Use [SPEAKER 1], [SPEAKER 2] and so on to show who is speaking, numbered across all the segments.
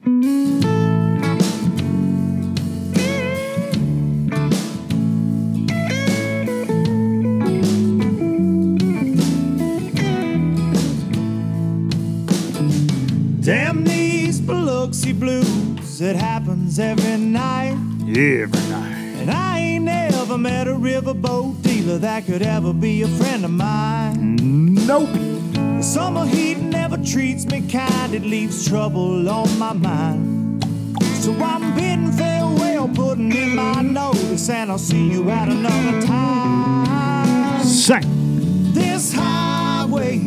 [SPEAKER 1] Damn these Biloxi blues, it happens every night.
[SPEAKER 2] Every night.
[SPEAKER 1] And I ain't never met a riverboat dealer that could ever be a friend of mine.
[SPEAKER 2] Nope.
[SPEAKER 1] The summer heat never treats me kind, it leaves trouble on my mind. So I'm bidding farewell, putting in my notice, and I'll see you at another time.
[SPEAKER 2] Say.
[SPEAKER 1] This highway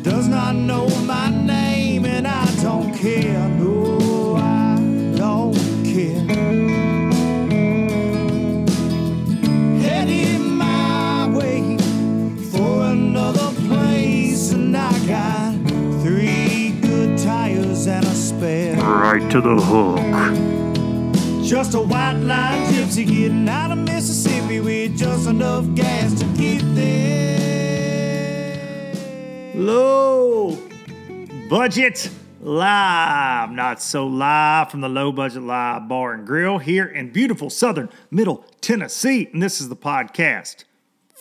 [SPEAKER 1] does not know my name, and I don't care, no, I don't care. Heading my way for another place, and I got 3 good tires and a spare.
[SPEAKER 2] Right to the hook.
[SPEAKER 1] Just a white line gypsy getting out of Mississippi with just enough gas to get there.
[SPEAKER 2] Low budget live, not so live, from the Low Budget Live Bar and Grill here in beautiful southern Middle Tennessee. And this is the podcast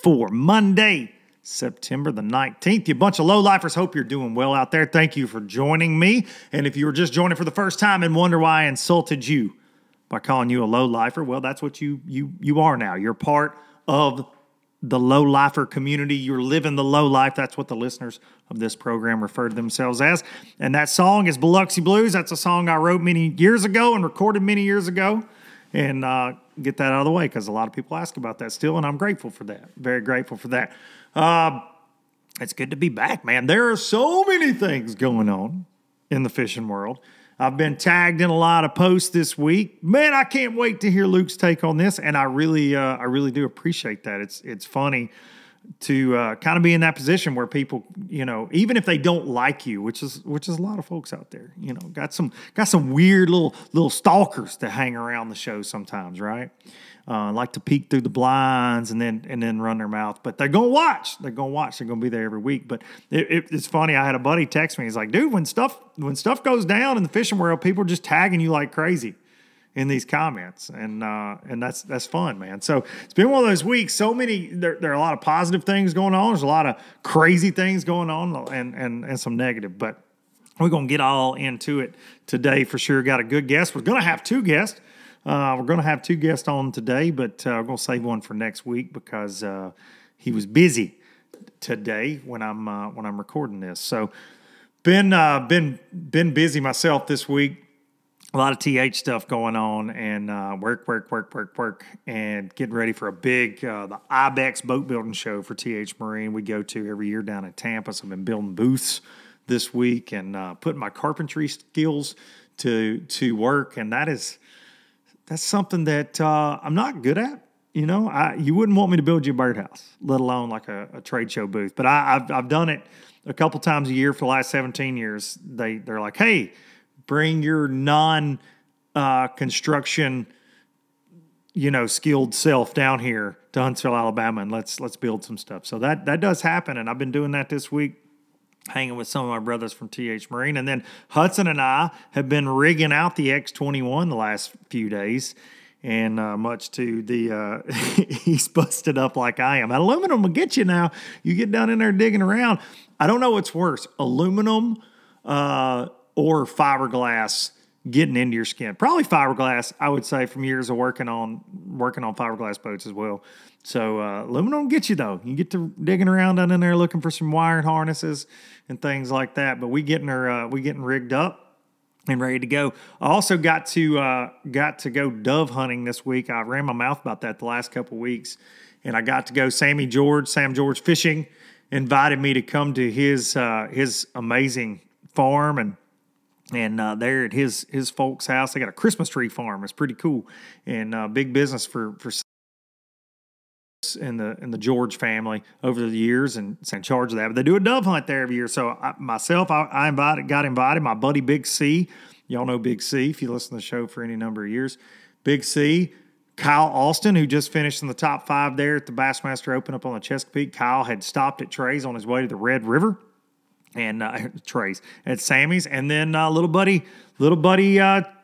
[SPEAKER 2] for Monday, September the 19th. You bunch of low-lifers, hope you're doing well out there. Thank you for joining me. And if you were just joining for the first time and wonder why I insulted you by calling you a low-lifer, well, that's what you are now. You're part of the low-lifer community. You're living the low life. That's what the listeners of this program refer to themselves as. And that song is Biloxi Blues. That's a song I wrote many years ago and recorded many years ago. And get that out of the way because a lot of people ask about that still, and I'm grateful for that. Very grateful for that. It's good to be back, man. There are so many things going on in the fishing world. I've been tagged in a lot of posts this week. Man, I can't wait to hear Luke's take on this, and I really do appreciate that. It's funny to kind of be in that position where people, even if they don't like you, which is a lot of folks out there, got some weird little stalkers that hang around the show sometimes, right? Like to peek through the blinds and then run their mouth, but they're gonna watch. They're gonna be there every week. But it's funny. I had a buddy text me. He's like, "Dude, when stuff goes down in the fishing world, people are just tagging you like crazy in these comments, and that's fun, man." So it's been one of those weeks. So many. There are a lot of positive things going on. There's a lot of crazy things going on, and some negative. But we're gonna get all into it today for sure. Got a good guest. We're gonna have 2 guests. We're going to have 2 guests on today, but we're going to save one for next week because he was busy today when I'm recording this. So been busy myself this week. A lot of TH stuff going on, and work, and getting ready for a big the IBEX boat building show for TH Marine we go to every year down in Tampa. So I've been building booths this week and putting my carpentry skills to work, and that's something that I'm not good at. You wouldn't want me to build you a birdhouse, let alone like a trade show booth. But I've done it a couple times a year for the last 17 years. They're like, hey, bring your non-construction, skilled self down here to Huntsville, Alabama, and let's build some stuff. So that does happen, and I've been doing that this week, hanging with some of my brothers from TH Marine. And then Hudson and I have been rigging out the X21 the last few days. And much to the, he's busted up like I am. Aluminum will get you now. You get down in there digging around. I don't know what's worse, aluminum or fiberglass getting into your skin. Probably fiberglass, I would say, from years of working on fiberglass boats as well. So aluminum will get you, though. You get to digging around down in there looking for some wiring harnesses and things like that. But we getting rigged up and ready to go. I also got to go dove hunting this week. I ran my mouth about that the last couple of weeks, and I got to go. Sam George Fishing invited me to come to his amazing farm, and there at his folks' house, they got a Christmas tree farm. It's pretty cool, and big business for in the George family over the years, and it's in charge of that. But they do a dove hunt there every year. So I got invited. My buddy Big C, y'all know Big C if you listen to the show for any number of years. Big C, Kyle Austin, who just finished in the top 5 there at the Bassmaster Open up on the Chesapeake. Kyle had stopped at Trey's on his way to the Red River and Trey's at Sammy's, and then little buddy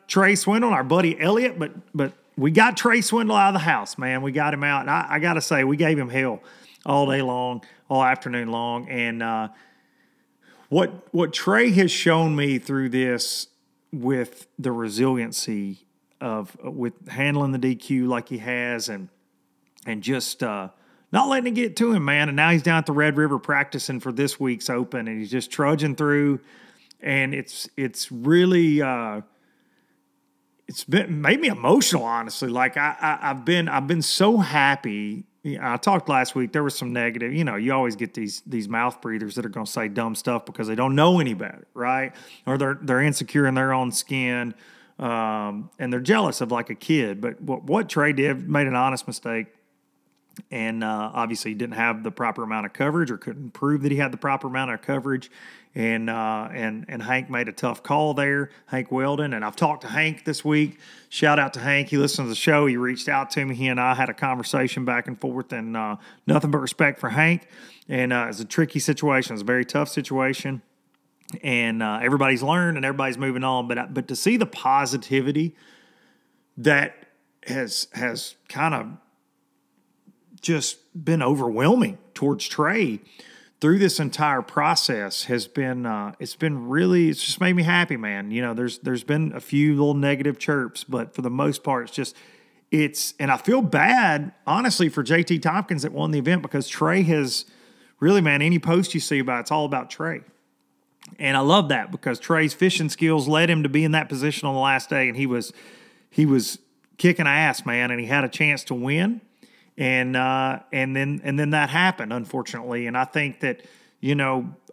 [SPEAKER 2] Trey Swindle, our buddy Elliot, but we got Trey Swindle out of the house, man. We got him out, and I got to say, we gave him hell all day long, all afternoon long, and what Trey has shown me through this with the resiliency with handling the DQ like he has, and just not letting it get to him, man. And now he's down at the Red River practicing for this week's Open, and he's just trudging through. And it's really it's made me emotional, honestly. Like I've been so happy. I talked last week. There was some negative. You always get these mouth breathers that are going to say dumb stuff because they don't know any better, right? Or they're insecure in their own skin, and they're jealous of like a kid. But what Trey did, made an honest mistake. And obviously he didn't have the proper amount of coverage, or couldn't prove that he had the proper amount of coverage. And Hank made a tough call there, Hank Weldon. And I've talked to Hank this week. Shout out to Hank. He listened to the show. He reached out to me. He and I had a conversation back and forth, and nothing but respect for Hank. And it's a tricky situation. It's a very tough situation. And everybody's learned and everybody's moving on. But to see the positivity that has kind of just been overwhelming towards Trey through this entire process has been it's just made me happy, man. There's been a few little negative chirps, but for the most part and I feel bad honestly for JT Tompkins that won the event, because Trey has really, man, any post you see it's all about Trey. And I love that, because Trey's fishing skills led him to be in that position on the last day, and he was kicking ass, man, and he had a chance to win. And then that happened, unfortunately. And I think that,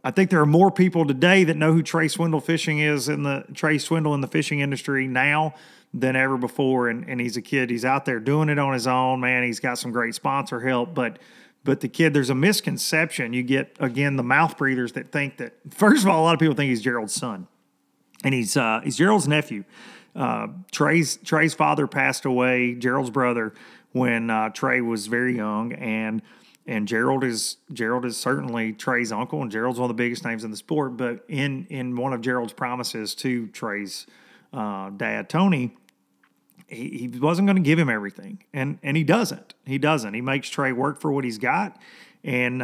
[SPEAKER 2] I think there are more people today that know who Trey Swindle Fishing is, Trey Swindle in the fishing industry now than ever before. And he's a kid. He's out there doing it on his own, man. He's got some great sponsor help, but the kid, there's a misconception. You get, again, the mouth breathers that think that, first of all, a lot of people think he's Gerald's son, and he's Gerald's nephew. Trey's father passed away, Gerald's brother, when Trey was very young, and Gerald is certainly Trey's uncle, and Gerald's one of the biggest names in the sport. But in one of Gerald's promises to Trey's dad, Tony, he wasn't going to give him everything, and he doesn't. He makes Trey work for what he's got, and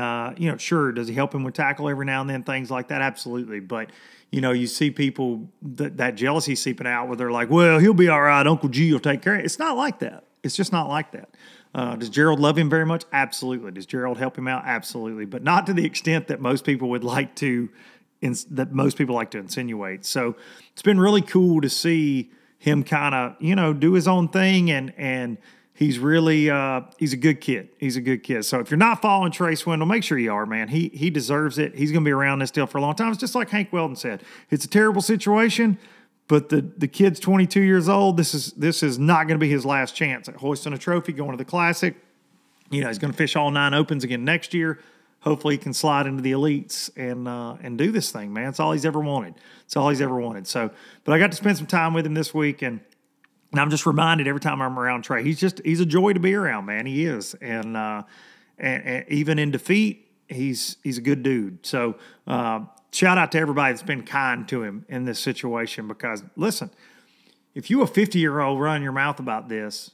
[SPEAKER 2] sure, does he help him with tackle every now and then, things like that? Absolutely, but. You see people that jealousy seeping out where they're like, well, he'll be all right. Uncle G will take care of it. It's not like that. It's just not like that. Does Gerald love him very much? Absolutely. Does Gerald help him out? Absolutely. But not to the extent that most people would like to, insinuate. So it's been really cool to see him kind of, do his own thing, and he's really he's a good kid. He's a good kid. So if you're not following Trey Swindle, make sure you are, man. He deserves it. He's going to be around this deal for a long time. It's just like Hank Weldon said. It's a terrible situation, but the kid's 22 years old. This is not going to be his last chance at hoisting a trophy, going to the Classic. He's going to fish all 9 Opens again next year. Hopefully he can slide into the elites and do this thing, man. It's all he's ever wanted. So, but I got to spend some time with him this week, and I'm just reminded every time I'm around Trey, he's a joy to be around, man. He is. And even in defeat, he's a good dude. So shout out to everybody that's been kind to him in this situation, because, listen, if you a 50-year-old running your mouth about this,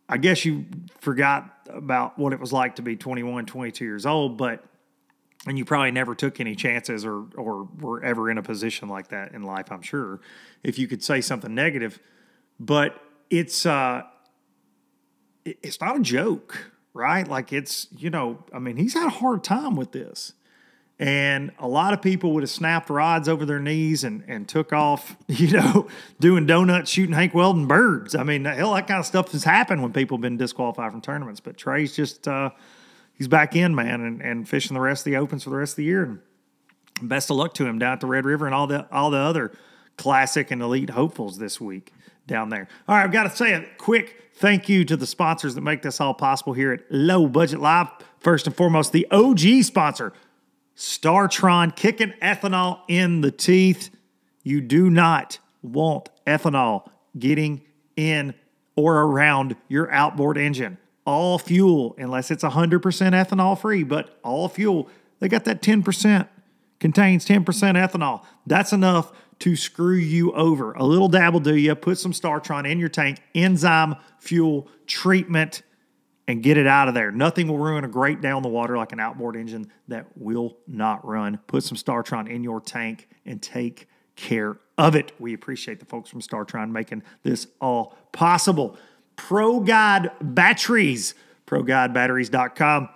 [SPEAKER 2] I guess you forgot about what it was like to be 21, 22 years old, and you probably never took any chances or were ever in a position like that in life, I'm sure, if you could say something negative. But it's not a joke, right? Like he's had a hard time with this. And a lot of people would have snapped rods over their knees and took off, doing donuts, shooting Hank Weldon birds. I mean, hell, that kind of stuff has happened when people have been disqualified from tournaments. But Trey's just, he's back in, man, and fishing the rest of the Opens for the rest of the year. And best of luck to him down at the Red River and all the other Classic and elite hopefuls this week down there. All right, I've got to say a quick thank you to the sponsors that make this all possible here at Low Budget Live. First and foremost, the OG sponsor, StarTron, kicking ethanol in the teeth. You do not want ethanol getting in or around your outboard engine. All fuel, unless it's 100% ethanol free, but all fuel, they got that 10% contains 10% ethanol. That's enough to screw you over. A little dab will do you. Put some Startron in your tank, enzyme, fuel, treatment, and get it out of there. Nothing will ruin a great day on the water like an outboard engine that will not run. Put some Startron in your tank and take care of it. We appreciate the folks from Startron making this all possible. ProGuide Batteries, ProGuideBatteries.com.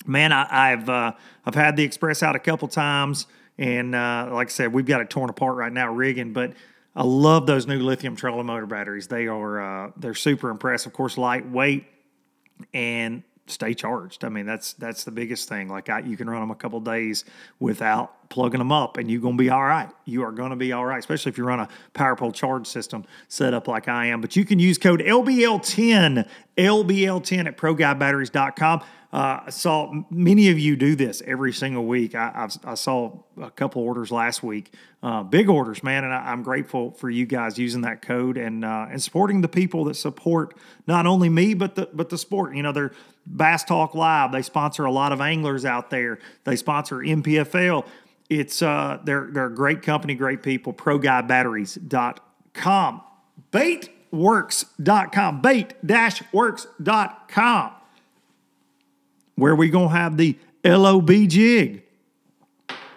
[SPEAKER 2] Man, I've had the Express out a couple times, and like I said, we've got it torn apart right now rigging, but I love those new lithium trolling motor batteries. They're super impressive. Of course, lightweight and stay charged. I mean, that's the biggest thing. Like you can run them a couple days without plugging them up, and you're going to be all right. You are going to be all right, especially if you run a power pole charge system set up like I am. But you can use code LBL10 at ProGuideBatteries.com. I saw many of you do this every single week. I saw a couple orders last week, big orders, man, and I'm grateful for you guys using that code and supporting the people that support not only me but the sport. You know, they're Bass Talk Live. They sponsor a lot of anglers out there. They sponsor MPFL. It's they're a great company, great people. ProGuideBatteries.com, baitworks.com, bait-works.com. Where we going to have the LOB jig.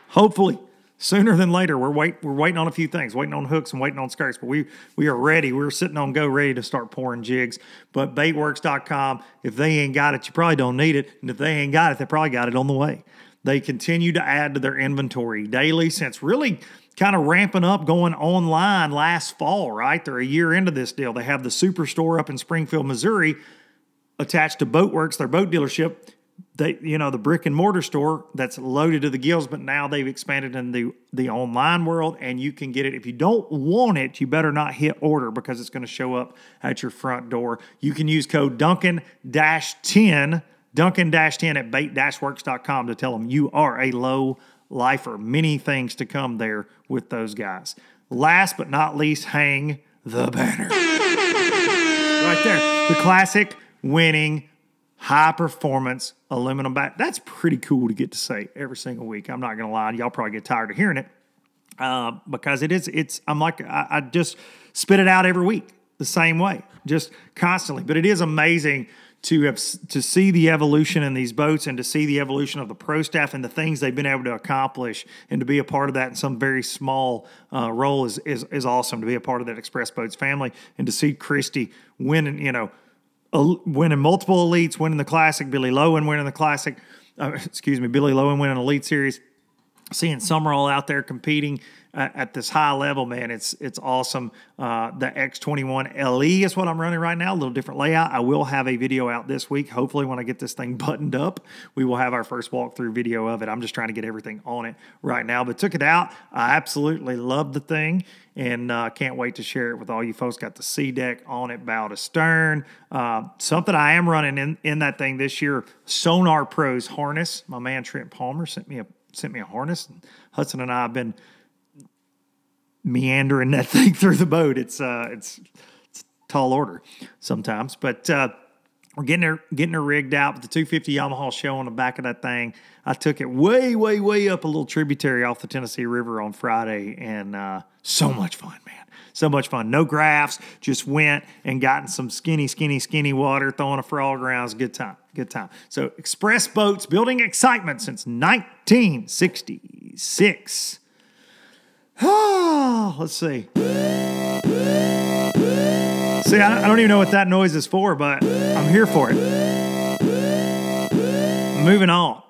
[SPEAKER 2] Hopefully, sooner than later. We're waiting on a few things, waiting on hooks and waiting on skirts, but we are ready. We're sitting on go ready to start pouring jigs. But baitworks.com, if they ain't got it, you probably don't need it. And if they ain't got it, they probably got it on the way. They continue to add to their inventory daily since really kind of ramping up going online last fall, right? They're a year into this deal. They have the Superstore up in Springfield, Missouri, attached to Boatworks, their boat dealership. The brick and mortar store that's loaded to the gills, but now they've expanded in the online world, and you can get it. If you don't want it, you better not hit order because it's going to show up at your front door. You can use code Duncan-10 at bait-works.com to tell them you are a low lifer. Many things to come there with those guys. Last but not least, hang the banner. Right there. The classic winning high-performance aluminum bat. That's pretty cool to get to say every single week. I'm not going to lie. Y'all probably get tired of hearing it because I just spit it out every week the same way, just constantly. But it is amazing to see the evolution in these boats and to see the evolution of the pro staff and the things they've been able to accomplish, and to be a part of that in some very small role is awesome. To be a part of that Express Boats family and to see Christy winning multiple elites, winning the Classic, Billy Lowen winning the Classic, Billy Lowen winning Elite Series, seeing Summerall out there competing at this high level, man, it's awesome. The X21 LE is what I'm running right now, a little different layout. I will have a video out this week. Hopefully when I get this thing buttoned up, we will have our first walkthrough video of it. I'm just trying to get everything on it right now, but took it out. I absolutely love the thing, and can't wait to share it with all you folks. Got the C deck on it, bow to stern. Something I am running in that thing this year, Sonar Pros harness. My man Trent Palmer sent me a harness, and Hudson and I have been meandering that thing through the boat. It's tall order sometimes, but we're getting her rigged out with the 250 Yamaha show on the back of that thing. I took it way, way, way up a little tributary off the Tennessee River on Friday, and so much fun, man. So much fun. No graphs, just went and got in some skinny water, throwing a frog around. Good time. So Express Boats, building excitement since 1966. Let's see. I don't even know what that noise is for, but I'm here for it. Moving on.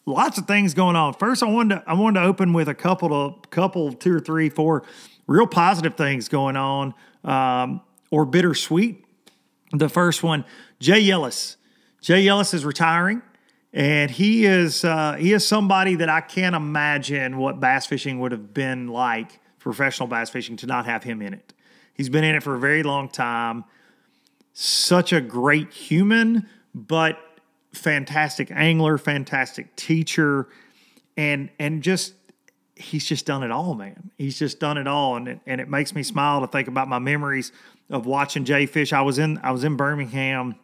[SPEAKER 2] Lots of things going on. First, I wanted to open with a couple, 2 or 3, 4 real positive things going on, or bittersweet. The first one, Jay Yelas. Jay Yelas is retiring. And he is somebody that I can't imagine what bass fishing would have been like, professional bass fishing, to not have him in it. He's been in it for a very long time. Such a great human, but fantastic angler, fantastic teacher, and he's just done it all, man. He's just done it all, and it makes me smile to think about my memories of watching Jay fish. I was in Birmingham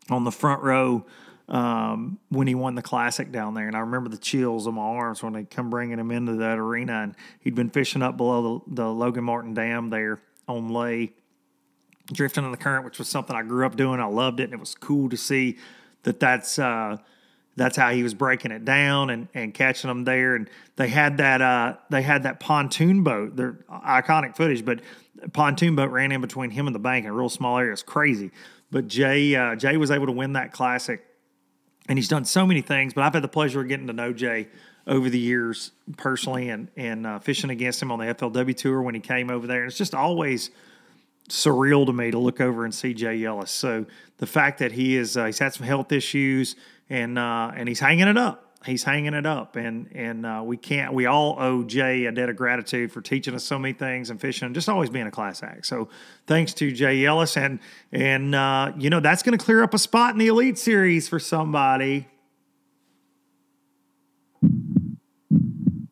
[SPEAKER 2] on the front row when he won the Classic down there. And I remember the chills on my arms when they come bringing him into that arena. And he'd been fishing up below the Logan Martin Dam there on lay, drifting in the current, which was something I grew up doing. I loved it, and it was cool to see that's how he was breaking it down and catching them there. And they had that pontoon boat. They're iconic footage, but a pontoon boat ran in between him and the bank in a real small area. It's crazy. But Jay was able to win that Classic, and he's done so many things. But I've had the pleasure of getting to know Jay over the years personally, and fishing against him on the FLW tour when he came over there. And it's just always surreal to me to look over and see Jay Yelas. So the fact that he's had some health issues and he's hanging it up. He's hanging it up, and we all owe Jay a debt of gratitude for teaching us so many things and fishing, and just always being a class act. So thanks to Jay Yelas, and that's going to clear up a spot in the Elite Series for somebody.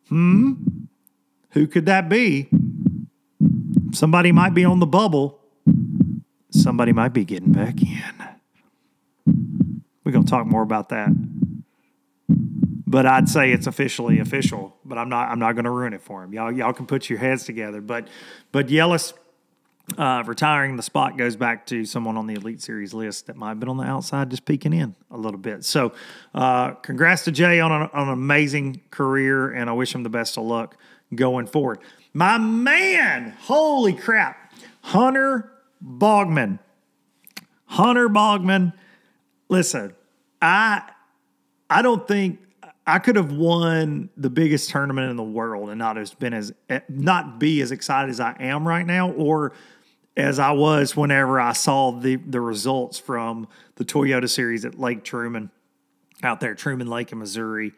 [SPEAKER 2] Who could that be? Somebody might be on the bubble. Somebody might be getting back in. We're going to talk more about that. But I'd say it's officially official. But I'm not going to ruin it for him. Y'all can put your heads together. But Yelas retiring, the spot goes back to someone on the Elite Series list that might have been on the outside, just peeking in a little bit. So congrats to Jay on an amazing career, and I wish him the best of luck going forward. My man, holy crap, Hunter Baughman. Hunter Baughman, listen, I don't think I could have won the biggest tournament in the world and not be as excited as I am right now, or as I was whenever I saw the results from the Toyota Series at Lake Truman, out there at Truman Lake in Missouri.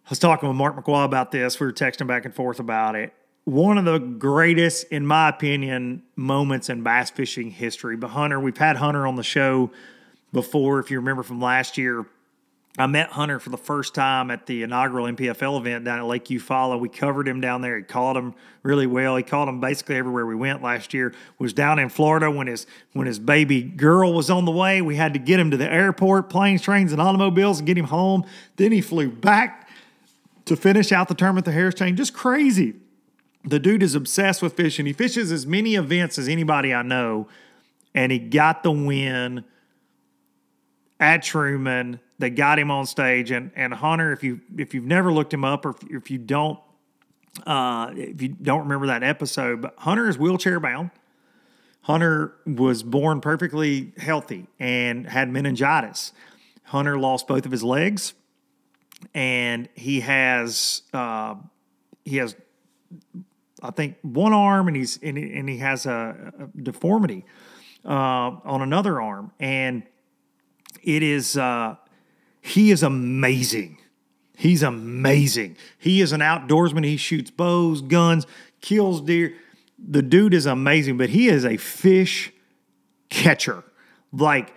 [SPEAKER 2] I was talking with Mark McQuaw about this. We were texting back and forth about it. One of the greatest, in my opinion, moments in bass fishing history. But Hunter, we've had Hunter on the show before. If you remember from last year, I met Hunter for the first time at the inaugural MPFL event down at Lake Eufaula. We covered him down there. He caught him really well. He caught him basically everywhere we went last year. Was down in Florida when his baby girl was on the way. We had to get him to the airport, planes, trains, and automobiles, and get him home. Then he flew back to finish out the tournament at the Harris Chain. Just crazy. The dude is obsessed with fishing. He fishes as many events as anybody I know, and he got the win at Truman. They got him on stage, and Hunter, if you've never looked him up, or if you don't remember that episode, but Hunter is wheelchair bound. Hunter was born perfectly healthy and had meningitis. Hunter lost both of his legs, and he has I think one arm, and he has a deformity on another arm, and it is he is amazing. He's amazing. He is an outdoorsman. He shoots bows, guns, kills deer. The dude is amazing, but he is a fish catcher. Like,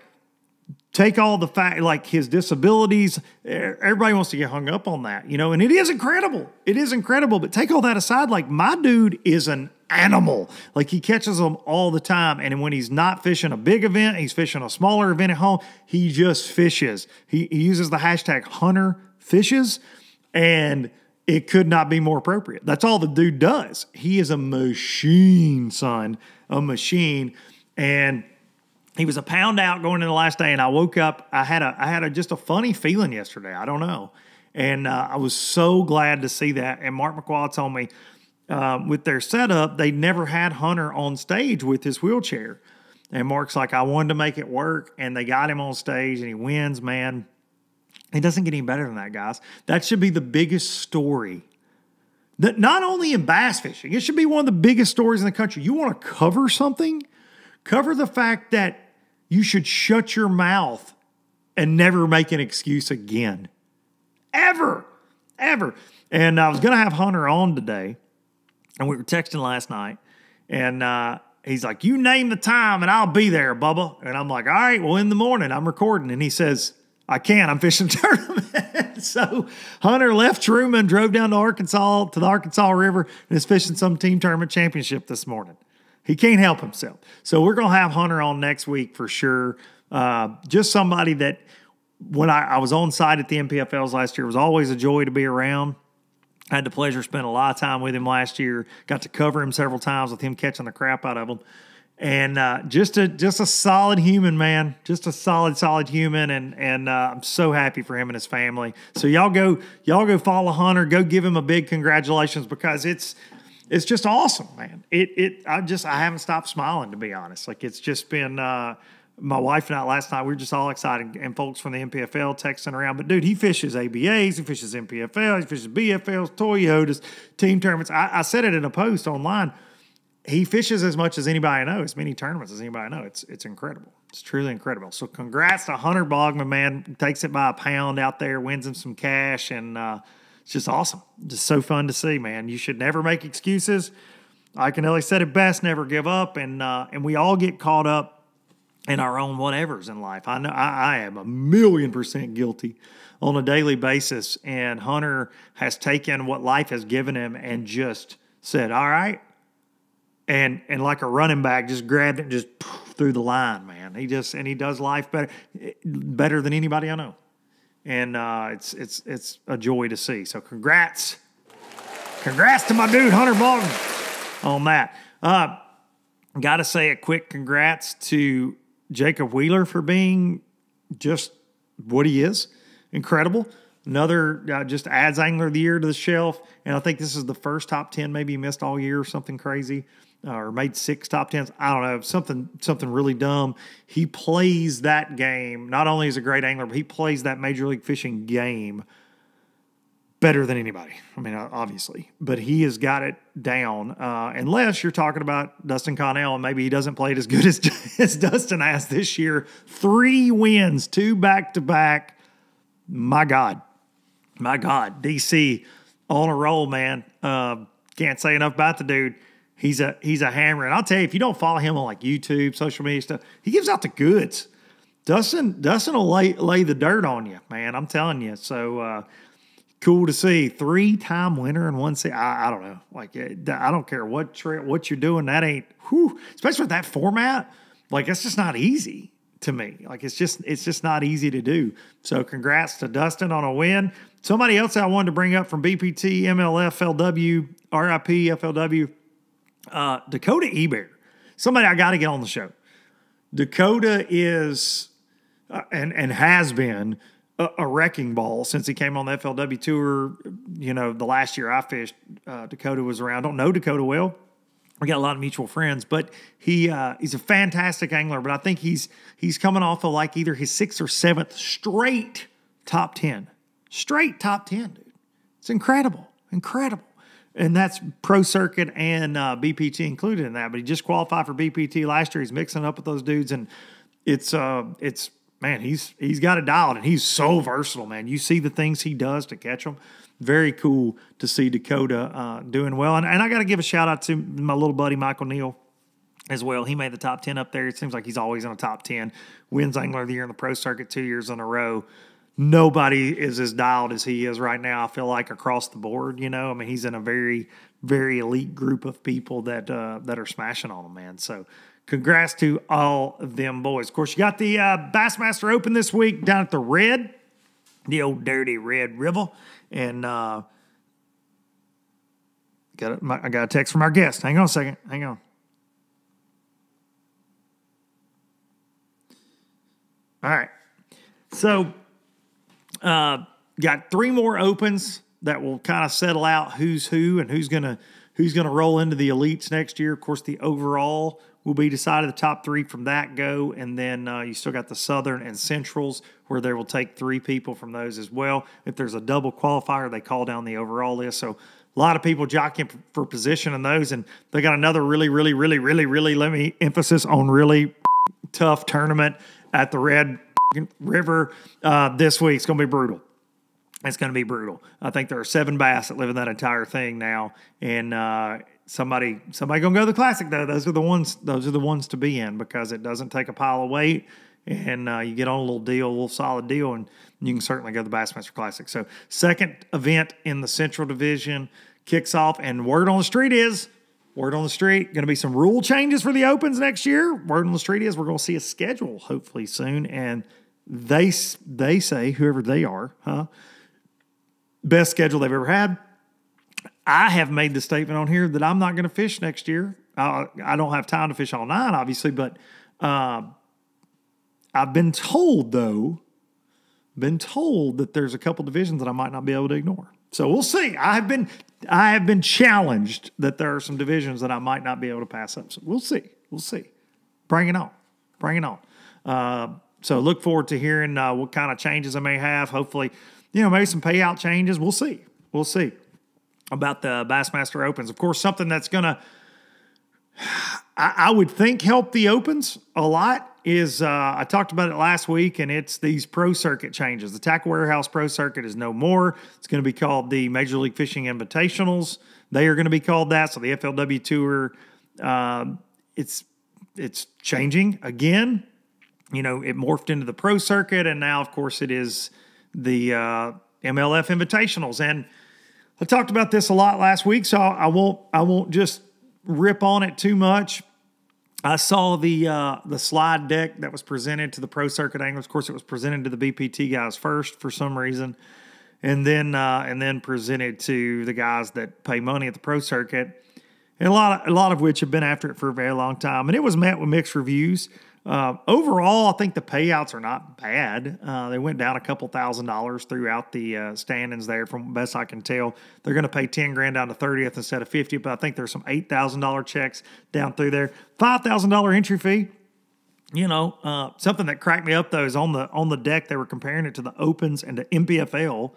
[SPEAKER 2] take all the fact, like his disabilities, everybody wants to get hung up on that, and it is incredible. It is incredible, but take all that aside, like, my dude is an animal. Like, he catches them all the time, and when he's not fishing a big event, he's fishing a smaller event at home, he just fishes. He uses the hashtag Hunter Fishes, and it could not be more appropriate. That's all the dude does. He is a machine, son, a machine, and he was a pound out going into the last day, and I woke up. I had just a funny feeling yesterday. I don't know, and I was so glad to see that. And Mark McQuaw told me with their setup, they never had Hunter on stage with his wheelchair. And Mark's like, I wanted to make it work, and they got him on stage, and he wins. Man, it doesn't get any better than that, guys. That should be the biggest story. That not only in bass fishing, it should be one of the biggest stories in the country. You want to cover something? Cover the fact that you should shut your mouth and never make an excuse again. Ever. And I was going to have Hunter on today, and we were texting last night, and he's like, you name the time, and I'll be there, Bubba. And I'm like, all right, well, in the morning, I'm recording. And he says, I can't. I'm fishing tournament. So Hunter left Truman, drove down to Arkansas, to the Arkansas River, and is fishing some team tournament championship this morning. He can't help himself. So we're going to have Hunter on next week for sure. Just somebody that when I was on site at the NPFLs last year, it was always a joy to be around. I had the pleasure of spending a lot of time with him last year. Got to cover him several times with him catching the crap out of him. And just a solid human, man. Just a solid human. And I'm so happy for him and his family. So y'all go follow Hunter. Go give him a big congratulations, because it's just awesome, man. I haven't stopped smiling, to be honest. Like, it's just been my wife and I last night, we were just all excited, and folks from the NPFL texting around. But, dude, he fishes ABAs, he fishes NPFL, he fishes BFLs, Toyotas, team tournaments. I said it in a post online. He fishes as much as anybody I know, as many tournaments as anybody I know. It's incredible. It's truly incredible. So congrats to Hunter Baughman, man. Takes it by a pound out there, wins him some cash, and it's just awesome. Just so fun to see, man. You should never make excuses. Iaconelli said it best, never give up, and we all get caught up in our own whatevers in life. I know I am 1,000,000% guilty on a daily basis, and Hunter has taken what life has given him and just said, all right, and like a running back, just grabbed it and just threw the line, man. He does life better than anybody I know, and it's a joy to see. So congrats to my dude Hunter Baughman on that. Got to say a quick congrats to Jacob Wheeler for being just what he is. Incredible. Another just adds Angler of the Year to the shelf. And I think this is the first top 10 maybe he missed all year or something crazy, or made 6 top 10s. I don't know, something really dumb. He plays that game. Not only is a great angler, but he plays that Major League Fishing game better than anybody. I mean, obviously. But he has got it down. Unless you're talking about Dustin Connell, and maybe he doesn't play it as good as Dustin has this year. 3 wins, 2 back-to-back. My God. DC on a roll, man. Can't say enough about the dude. He's a hammer. And I'll tell you, if you don't follow him on like YouTube, social media stuff, he gives out the goods. Dustin will lay the dirt on you, man. I'm telling you. So, cool to see. 3-time winner in one season. I don't know. Like, I don't care what you're doing. That ain't, especially with that format. Like, it's just not easy to me. Like, it's just not easy to do. So congrats to Dustin on a win. Somebody else I wanted to bring up from BPT, MLFLW, RIP, FLW, Dakota Ebear. Somebody I got to get on the show. Dakota is and has been a wrecking ball since he came on the FLW tour. You know, the last year I fished, Dakota was around. I don't know Dakota well. We got a lot of mutual friends, but he's a fantastic angler. But I think he's coming off of like either his 6th or 7th straight top 10. Straight top 10, dude. It's incredible. And that's pro circuit and BPT included in that. But he just qualified for BPT last year. He's mixing up with those dudes, and it's man, he's got it dialed, and he's so versatile, man. You see the things he does to catch them. Very cool to see Dakota doing well. And I got to give a shout-out to my little buddy Michael Neal as well. He made the top 10 up there. It seems like he's always in the top 10. Wins Angler of the Year in the pro circuit 2 years in a row. Nobody is as dialed as he is right now, I feel like, across the board. You know, I mean, he's in a very, very elite group of people that are smashing on him, man. So congrats to all of them boys. Of course, you got the Bassmaster Open this week down at the Red, the old dirty Red River. And I got a text from our guest. Hang on a second. Hang on. All right. So got 3 more opens that will kind of settle out who's who and who's gonna roll into the elites next year. Of course, the overall will be decided. The top 3 from that go, and then you still got the Southern and Centrals, where they will take 3 people from those as well. If there's a double qualifier, they call down the overall list. So a lot of people jockeying for position in those, and they got another really, let me emphasis on really tough tournament at the Red River this week. It's going to be brutal. It's going to be brutal. I think there are 7 bass that live in that entire thing now, and somebody gonna go to the Classic though. Those are the ones to be in, because it doesn't take a pile of weight, and you get on a little solid deal, and you can certainly go to the Bassmaster Classic. So 2nd event in the Central Division kicks off, and word on the street, going to be some rule changes for the Opens next year. Word on the street is we're going to see a schedule hopefully soon, and they say, whoever they are, best schedule they've ever had. I have made the statement on here that I'm not going to fish next year. I don't have time to fish all 9, obviously, but I've been told that there's a couple divisions that I might not be able to ignore. So we'll see. I have been challenged that there are some divisions that I might not be able to pass up. So we'll see. Bring it on. So look forward to hearing what kind of changes I may have. Hopefully, maybe some payout changes. We'll see about the Bassmaster Opens. Of course, something that's going to, I would think, help the Opens a lot is, I talked about it last week, and it's these pro circuit changes. The Tackle Warehouse Pro Circuit is no more. It's going to be called the Major League Fishing Invitationals. They are going to be called that. So the FLW Tour, it's changing again. It morphed into the pro circuit, and now, of course, it is the MLF Invitationals. And I talked about this a lot last week, so I won't just rip on it too much. I saw the slide deck that was presented to the pro circuit anglers. Of course, it was presented to the BPT guys first for some reason, and then presented to the guys that pay money at the pro circuit, and a lot of which have been after it for a very long time. And it was met with mixed reviews. Overall, I think the payouts are not bad. They went down a couple $1,000s throughout the standings there. From best I can tell, they're going to pay $10,000 down to 30th instead of 50. But I think there's some $8,000 checks down through there. $5,000 entry fee. Something that cracked me up though is on the deck they were comparing it to the Opens and to MPFL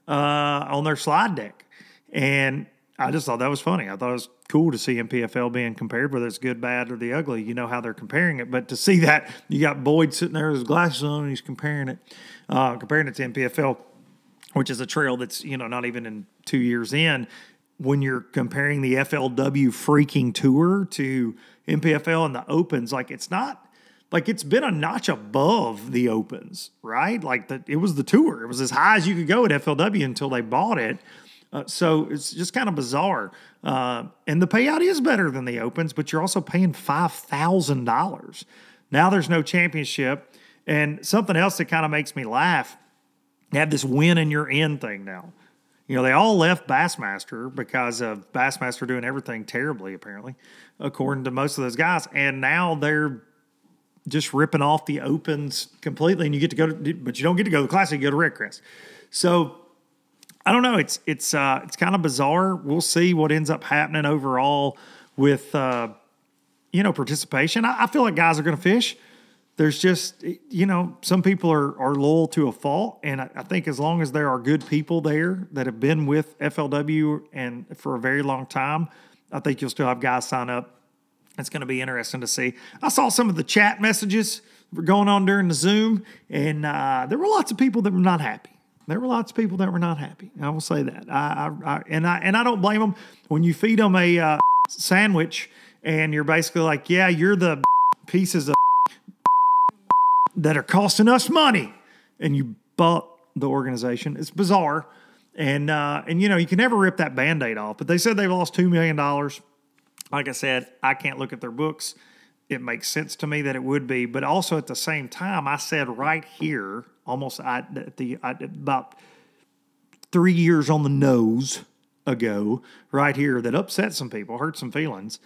[SPEAKER 2] on their slide deck, and I just thought that was funny. I thought it was cool to see MPFL being compared, whether it's good, bad, or the ugly. You know how they're comparing it. But to see that, you got Boyd sitting there with his glasses on, and he's comparing it to MPFL, which is a trail that's, not even in 2 years in. When you're comparing the FLW freaking tour to MPFL and the Opens, it's not, it's been a notch above the Opens, right? It was the tour. It was as high as you could go at FLW until they bought it. So it's just kind of bizarre. And the payout is better than the Opens, but you're also paying $5,000. Now there's no championship. And something else that kind of makes me laugh, you have this win and you're in thing now. They all left Bassmaster because of Bassmaster doing everything terribly, apparently, according to most of those guys. And now they're just ripping off the Opens completely, and you get to go to, but you don't get to go to the Classic, you go to Red Crest. So I don't know. It's kind of bizarre. We'll see what ends up happening overall with participation. I feel like guys are going to fish. There's just some people are loyal to a fault, and I think as long as there are good people there that have been with FLW and for a very long time, I think you'll still have guys sign up. It's going to be interesting to see. I saw some of the chat messages going on during the Zoom, and there were lots of people that were not happy. I will say that. I don't blame them. When you feed them a sandwich and you're basically like, yeah, you're the pieces of that are costing us money, and you bought the organization. It's bizarre, and you can never rip that Band-Aid off. But they said they lost $2 million. Like I said, I can't look at their books. It makes sense to me that it would be, but also at the same time, I said right here, about 3 years on the nose ago, right here, that upset some people, hurt some feelings.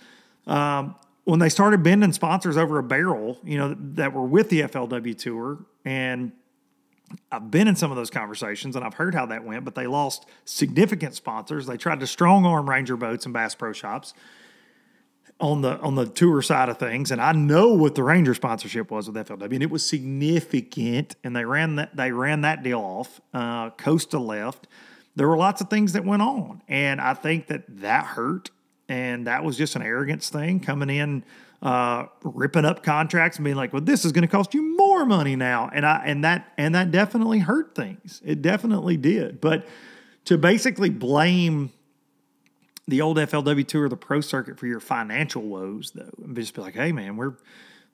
[SPEAKER 2] When they started bending sponsors over a barrel, that were with the FLW Tour, and I've been in some of those conversations, and I've heard how that went, but they lost significant sponsors. They tried to strong-arm Ranger boats and Bass Pro Shops on the tour side of things, and I know what the Ranger sponsorship was with FLW, and it was significant, and they ran that deal off. Costa left. There were lots of things that went on, and I think that hurt, and that was just an arrogance thing, coming in, ripping up contracts and being like, well, this is going to cost you more money now, and that definitely hurt things. It definitely did, but to basically blame the old FLW Tour, the pro circuit, for your financial woes, though, and just be like, hey, man, we're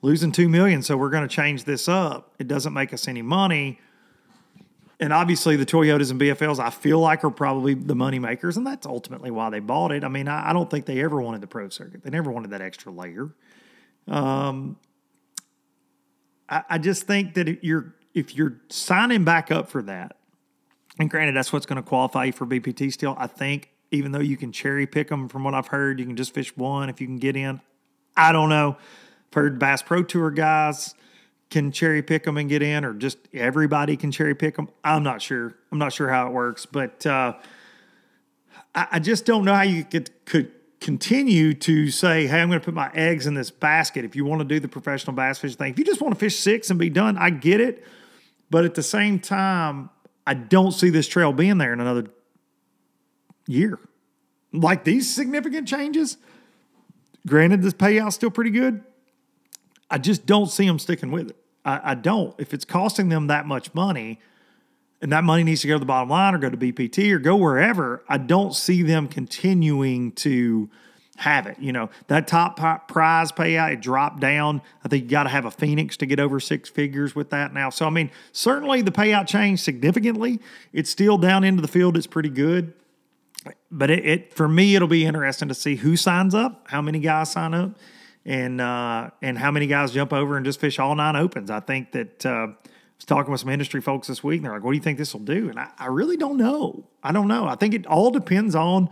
[SPEAKER 2] losing $2 million, so we're going to change this up. It doesn't make us any money. And obviously the Toyotas and BFLs, I feel like, are probably the money makers, and that's ultimately why they bought it. I mean, I don't think they ever wanted the pro circuit. They never wanted that extra layer. I just think that you're signing back up for that, and granted, that's what's going to qualify you for BPT still, I think, even though you can cherry pick them from what I've heard, you can just fish one if you can get in. I don't know. I've heard Bass Pro Tour guys can cherry pick them and get in, or just everybody can cherry pick them. I'm not sure. I'm not sure how it works, but I just don't know how you could continue to say, hey, I'm going to put my eggs in this basket. If you want to do the professional bass fishing thing, if you just want to fish 6 and be done, I get it. But at the same time, I don't see this trail being there in another year. Like these significant changes, granted, this payout's still pretty good. I just don't see them sticking with it. I don't. If it's costing them that much money, and that money needs to go to the bottom line or go to BPT or go wherever, I don't see them continuing to have it. You know, that top prize payout, it dropped down. I think you got to have a Phoenix to get over 6 figures with that now. So, I mean, certainly the payout changed significantly. It's still down into the field. It's pretty good. But for me, it'll be interesting to see who signs up, how many guys sign up, and how many guys jump over and just fish all 9 opens. I think that I was talking with some industry folks this week, and they're like, what do you think this will do? And I really don't know. I don't know. I think it all depends on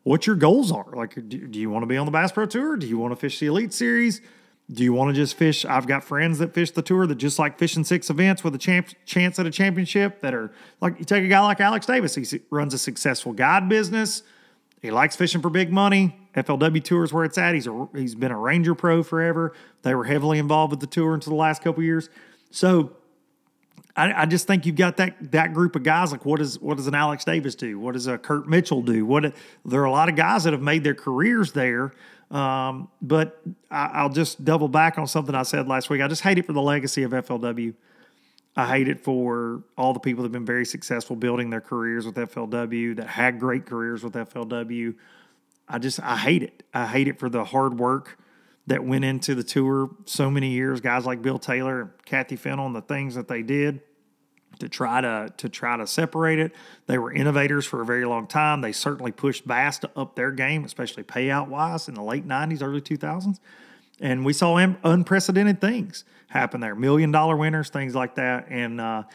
[SPEAKER 2] what your goals are. Like, do you want to be on the Bass Pro Tour? Do you want to fish the Elite Series? Do you want to just fish? I've got friends that fish the tour that just like fishing 6 events with a chance at a championship that are like, you take a guy like Alex Davis. He runs a successful guide business. He likes fishing for big money. FLW Tour is where it's at. He's been a Ranger Pro forever. They were heavily involved with the tour until the last couple of years. So I just think you've got that group of guys. Like, what does an Alex Davis do? What does a Kurt Mitchell do? There are a lot of guys that have made their careers there. But I'll just double back on something I said last week. I just hate it for the legacy of FLW. I hate it for all the people that have been very successful building their careers with FLW, that had great careers with FLW. I hate it. I hate it for the hard work that went into the tour so many years. Guys like Bill Taylor and Kathy Fennell and the things that they did to try to separate it. They were innovators for a very long time. They certainly pushed bass to up their game, especially payout-wise in the late 90s, early 2000s. And we saw unprecedented things happen there, $1 million winners, things like that. And I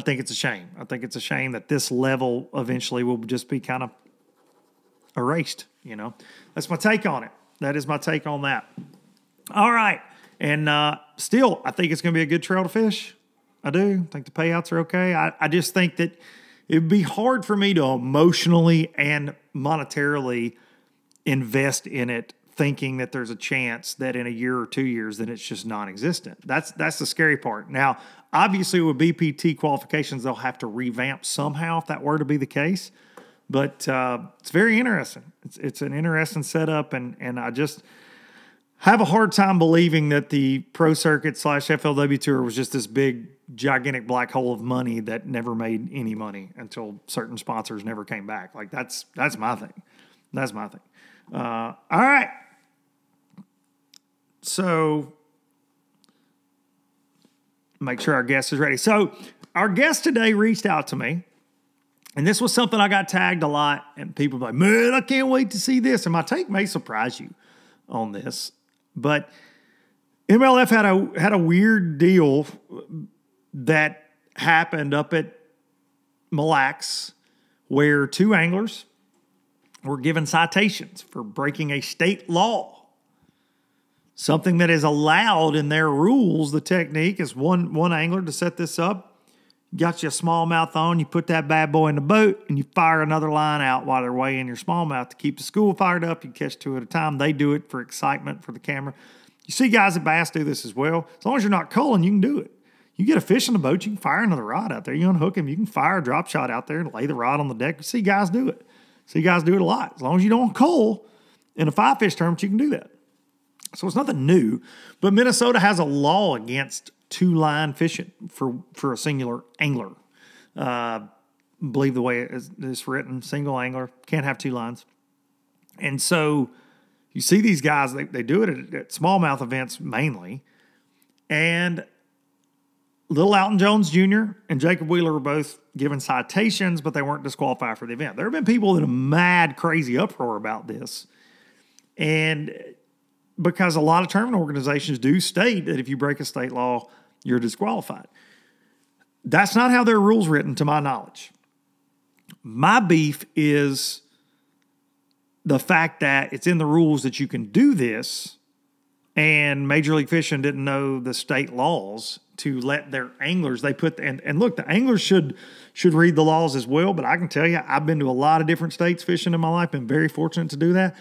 [SPEAKER 2] think it's a shame. I think it's a shame that this level eventually will just be kind of erased, you know. That's my take on it. That is my take on that. All right. And still, I think it's going to be a good trail to fish. I do. I think the payouts are okay. I just think that it would be hard for me to emotionally and monetarily invest in it, thinking that there's a chance that in a year or 2 years that it's just non-existent. That's the scary part. Now, obviously with BPT qualifications, they'll have to revamp somehow if that were to be the case. But it's very interesting. It's an interesting setup, and I just have a hard time believing that the Pro Circuit / FLW Tour was just this big, gigantic black hole of money that never made any money until certain sponsors never came back. Like, that's my thing. That's my thing. All right. So, make sure our guest is ready. So, our guest today reached out to me, and this was something I got tagged a lot, and people were like, man, I can't wait to see this. And my take may surprise you on this, but MLF had a weird deal that happened up at Mille Lacs where 2 anglers were given citations for breaking a state law. Something that is allowed in their rules. The technique is one angler to set this up. You got your smallmouth on, you put that bad boy in the boat, and you fire another line out while they're weighing your smallmouth to keep the school fired up. You catch 2 at a time. They do it for excitement for the camera. You see guys at bass do this as well. As long as you're not culling, you can do it. You get a fish in the boat, you can fire another rod out there. You unhook him, you can fire a drop shot out there and lay the rod on the deck. You see guys do it. See guys do it a lot. As long as you don't cull in a 5-fish tournament, you can do that. So it's nothing new. But Minnesota has a law against 2-line fishing for a singular angler. Believe the way it's written, single angler, can't have 2 lines. And so you see these guys, they do it at smallmouth events mainly. And little Alton Jones Jr. and Jacob Wheeler were both given citations, but they weren't disqualified for the event. There have been people in a mad, crazy uproar about this. And because a lot of tournament organizations do state that if you break a state law, you're disqualified. That's not how their rules written, to my knowledge. My beef is the fact that it's in the rules that you can do this, and Major League Fishing didn't know the state laws to let their anglers, and look, the anglers should read the laws as well, but I can tell you, I've been to a lot of different states fishing in my life, been very fortunate to do that.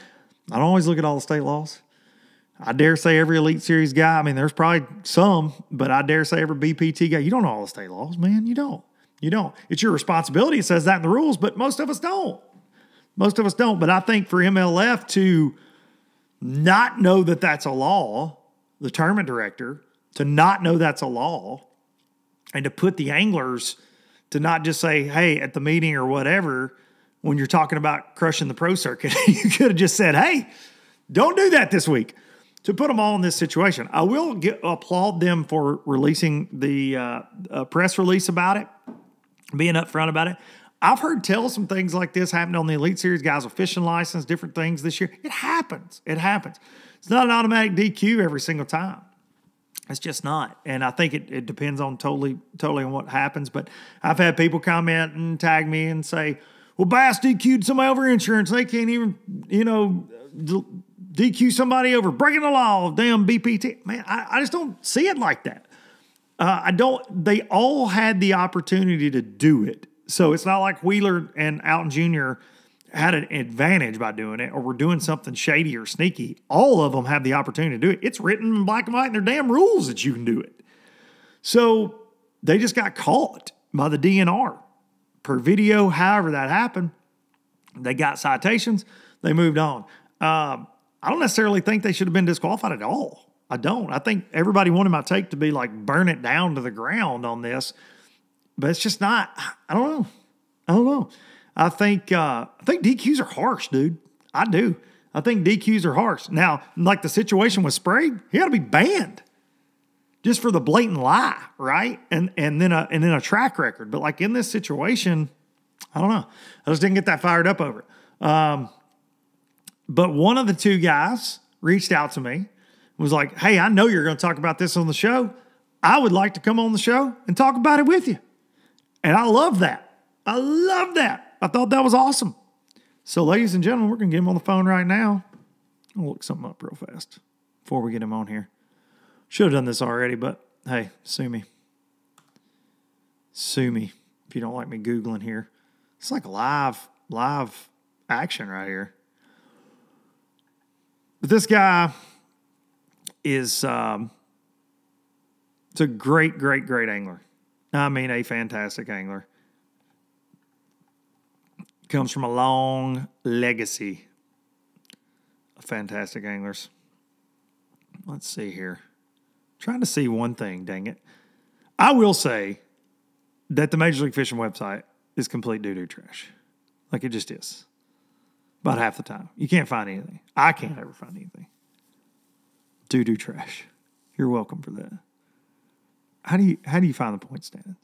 [SPEAKER 2] I don't always look at all the state laws. I dare say every Elite Series guy, I mean, there's probably some, but I dare say every BPT guy, you don't know all the state laws, man. You don't. It's your responsibility. It says that in the rules, but most of us don't. But I think for MLF to not know that that's a law, the tournament director, to not know that's a law, and to put the anglers to not just say, hey, at the meeting or whatever, when you're talking about crushing the pro circuit, you could have just said, hey, don't do that this week. To put them all in this situation. I will applaud them for releasing the press release about it, being upfront about it. I've heard tell some things like this happened on the Elite Series, guys with fishing license, different things this year. It happens. It's not an automatic DQ every single time. It's just not. And I think it depends on totally on what happens. But I've had people comment and tag me and say, well, Bass DQ'd somebody over insurance. They can't even, DQ somebody over breaking the law, damn BPT. Man, I just don't see it like that. They all had the opportunity to do it. So it's not like Wheeler and Alton Jr. had an advantage by doing it or were doing something shady or sneaky. All of them have the opportunity to do it. It's written in black and white in their damn rules that you can do it. So they just got caught by the DNR per video, however that happened. They got citations. They moved on. I don't necessarily think they should have been disqualified at all. I don't. I think everybody wanted my take to be like burn it down to the ground on this, but it's just not. I don't know. I think DQs are harsh, dude. I do. I think DQs are harsh. Now, like the situation with Sprague, he ought to be banned just for the blatant lie, right? And then a track record. But like in this situation, I don't know. I just didn't get that fired up over it. But one of the two guys reached out to me, was like, hey, I know you're going to talk about this on the show. I would like to come on the show and talk about it with you. And I love that. I thought that was awesome. So, ladies and gentlemen, we're going to get him on the phone right now. I'll look something up real fast before we get him on here. Should have done this already, but hey, sue me. Sue me if you don't like me Googling here. It's like live action right here. But this guy is it's a great angler. I mean, a fantastic angler. Comes from a long legacy of fantastic anglers. Let's see here. Trying to see one thing, dang it. I will say that the Major League Fishing website is complete doo-doo trash. Like it just is. About half the time. You can't find anything. I can't ever find anything. Doo-doo trash. You're welcome for that. How do you find the point standings?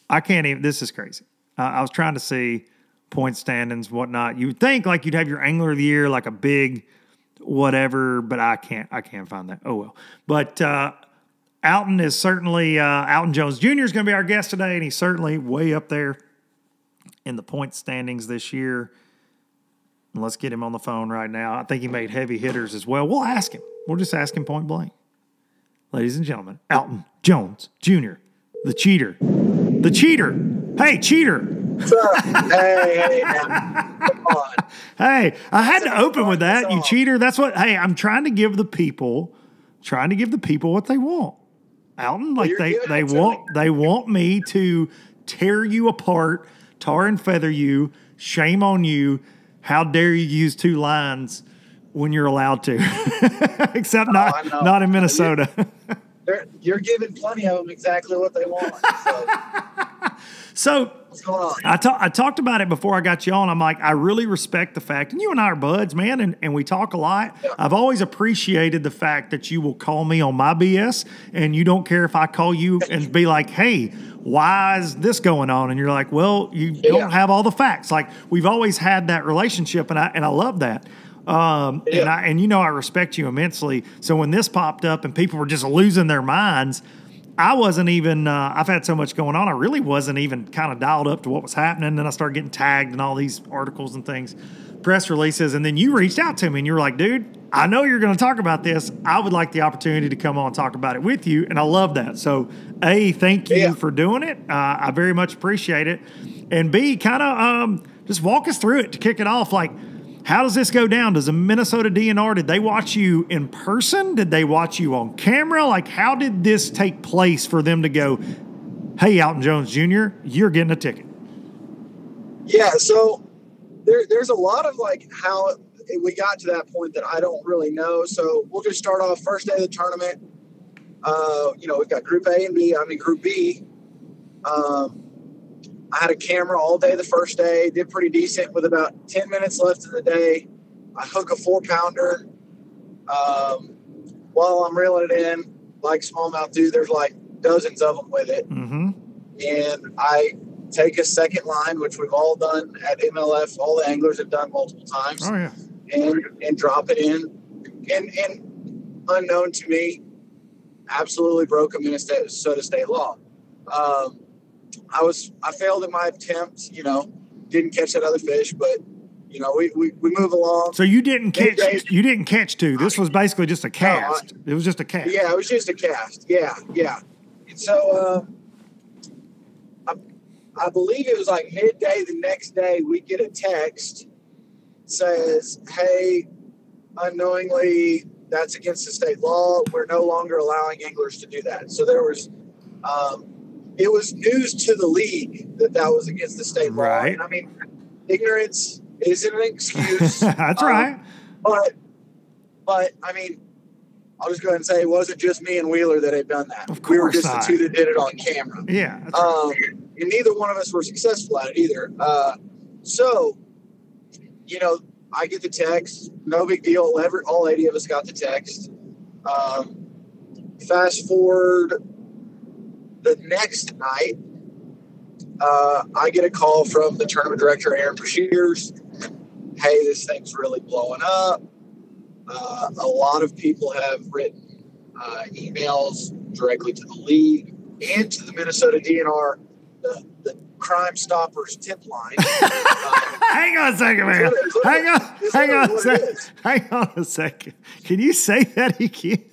[SPEAKER 2] I can't even. This is crazy. I was trying to see point standings, whatnot. You would think like you'd have your Angler of the Year, like a big whatever, but I can't find that. Oh, well. But Alton is certainly, Alton Jones Jr. is going to be our guest today, and he's certainly way up there in the point standings this year. And let's get him on the phone right now. I think he made heavy hitters as well. We'll ask him. We'll just ask him point blank. Ladies and gentlemen, Alton Jones Jr., the cheater. The cheater. Hey, cheater.
[SPEAKER 3] What's up? Hey, man. Come on.
[SPEAKER 2] Hey, I had to open with that, you cheater. That's what, hey, I'm trying to give the people what they want. Alton, like they want me to tear you apart, tar and feather you, shame on you. How dare you use two lines when you're allowed to? Except not in Minnesota.
[SPEAKER 3] You're giving plenty of them exactly what they want.
[SPEAKER 2] So
[SPEAKER 3] what's going on?
[SPEAKER 2] I talked about it before I got you on. I'm like, I really respect the fact, and you and I are buds, man, and we talk a lot. Yeah. I've always appreciated the fact that you will call me on my BS, and you don't care if I call you and be like, hey, why is this going on? And you're like, well, you don't have all the facts. Like, we've always had that relationship, and I love that. And you know I respect you immensely. So when this popped up and people were just losing their minds, I wasn't even, I've had so much going on. I really wasn't even kind of dialed up to what was happening. Then I started getting tagged in all these articles and things, press releases. And then you reached out to me and you were like, dude, I know you're going to talk about this. I would like the opportunity to come on and talk about it with you. And I love that. So A, thank you for doing it. I very much appreciate it. And B, kind of just walk us through it to kick it off. Like, how does this go down? Does the Minnesota DNR, did they watch you in person? Did they watch you on camera? Like, how did this take place for them to go, hey, Alton Jones Jr., you're getting a ticket?
[SPEAKER 3] Yeah, so there's a lot of, like, how we got to that point that I don't really know. So we'll just start off first day of the tournament. We've got Group A and B. I'm in Group B. I had a camera all day the first day, did pretty decent with about 10 minutes left in the day. I hook a 4-pounder. While I'm reeling it in, like smallmouth do, there's like dozens of them with it.
[SPEAKER 2] Mm-hmm.
[SPEAKER 3] And I take a second line, which we've all done at MLF. All the anglers have done multiple times.
[SPEAKER 2] Oh, yeah.
[SPEAKER 3] And drop it in. And unknown to me, absolutely broke a Minnesota state law. I failed in my attempt, didn't catch that other fish, but we move along.
[SPEAKER 2] So you didn't catch two. This was basically just a cast. It was just a cast.
[SPEAKER 3] Yeah, it was just a cast. Yeah. And so I believe it was like midday the next day, we get a text says, hey, unknowingly, that's against the state law. We're no longer allowing anglers to do that. So there was it was news to the league that was against the state law.
[SPEAKER 2] Right.
[SPEAKER 3] And I mean, ignorance isn't an excuse.
[SPEAKER 2] That's right.
[SPEAKER 3] But I mean, I'll just go ahead and say it wasn't just me and Wheeler that had done that.
[SPEAKER 2] Of course
[SPEAKER 3] we were just the two that did it on camera.
[SPEAKER 2] Yeah. That's right.
[SPEAKER 3] And neither one of us were successful at it either. So, I get the text. No big deal. All 80 of us got the text. Fast forward the next night, I get a call from the tournament director, Aaron Brashears. Hey, this thing's really blowing up. A lot of people have written emails directly to the league and to the Minnesota DNR, the Crime Stoppers tip line.
[SPEAKER 2] Hang on a second, man. Hang on a second. Can you say that again?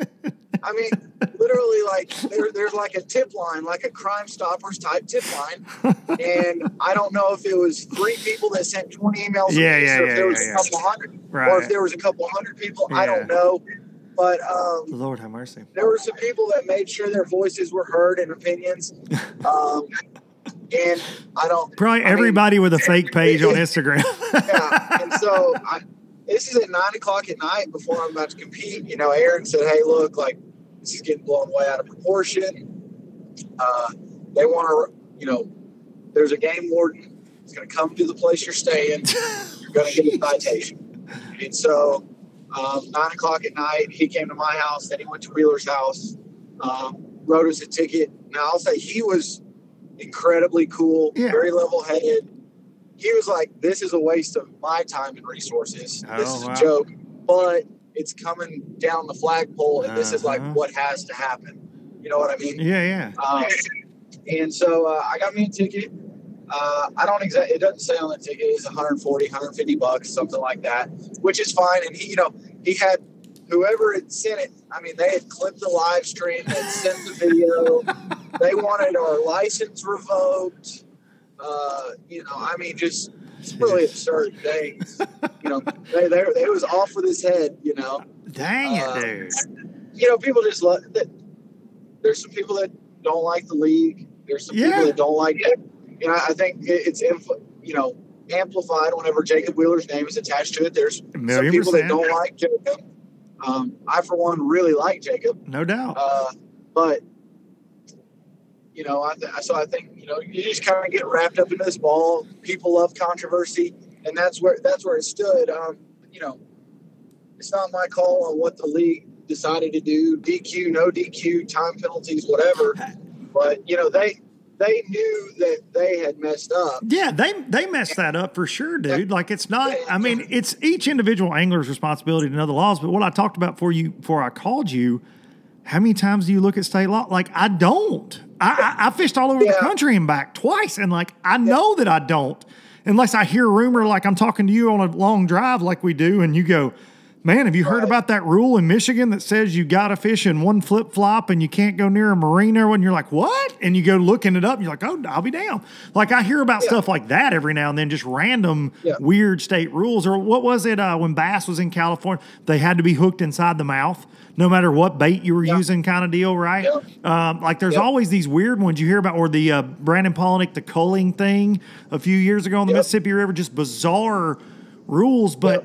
[SPEAKER 3] I mean, literally, like, there's like a tip line, like a Crime Stoppers type tip line. And I don't know if it was 3 people that sent 20 emails, or if there was a couple hundred, or if there was a couple hundred people. I don't know. But
[SPEAKER 2] Lord have mercy.
[SPEAKER 3] There were some people that made sure their voices were heard and opinions. And
[SPEAKER 2] everybody with a fake page on Instagram.
[SPEAKER 3] Yeah. And so this is at 9:00 at night before I'm about to compete. Aaron said, hey, look, like, this is getting blown way out of proportion. They want to, there's a game warden. He's going to come to the place you're staying. You're going to get a citation. And so 9:00 at night, he came to my house. Then he went to Wheeler's house, wrote us a ticket. Now, I'll say he was incredibly cool, very level-headed. He was like, this is a waste of my time and resources. This is a joke, but it's coming down the flagpole, and this is like what has to happen. You know what I mean?
[SPEAKER 2] Yeah.
[SPEAKER 3] And so I got me a ticket. It doesn't say on the ticket. It's $140, $150, something like that, which is fine. And he had whoever had sent it. I mean, they had clipped the live stream and sent the video. They wanted our license revoked. I mean, just it's really absurd things. They was off with his head.
[SPEAKER 2] Dang it, dude.
[SPEAKER 3] People just love that. There's some people that don't like the league. There's some people that don't like it. I think it's amplified whenever Jacob Wheeler's name is attached to it. There's some people that don't like Jacob. I, for one, really like Jacob.
[SPEAKER 2] No doubt.
[SPEAKER 3] But I think you just kind of get wrapped up into this ball. People love controversy, and that's where it stood. It's not my call on what the league decided to do, DQ, no DQ, time penalties, whatever. But they knew that they had messed up.
[SPEAKER 2] Yeah, they messed that up for sure, dude. Like, it's not, I mean, it's each individual angler's responsibility to know the laws. But what I talked about for you before I called you how many times do you look at state law? Like, I don't. I fished all over the country and back twice, and like I know that I don't, unless I hear a rumor like I'm talking to you on a long drive like we do, and you go, man, have you heard about that rule in Michigan that says you got to fish in one flip-flop and you can't go near a marina? And you're like, what? And you go looking it up, and you're like, oh, I'll be down. Like, I hear about stuff like that every now and then, just random weird state rules. Or what was it when bass was in California? They had to be hooked inside the mouth, no matter what bait you were using kind of deal, right? Like, there's always these weird ones you hear about, or the Brandon Polnick, the culling thing a few years ago on the Mississippi River, just bizarre rules. But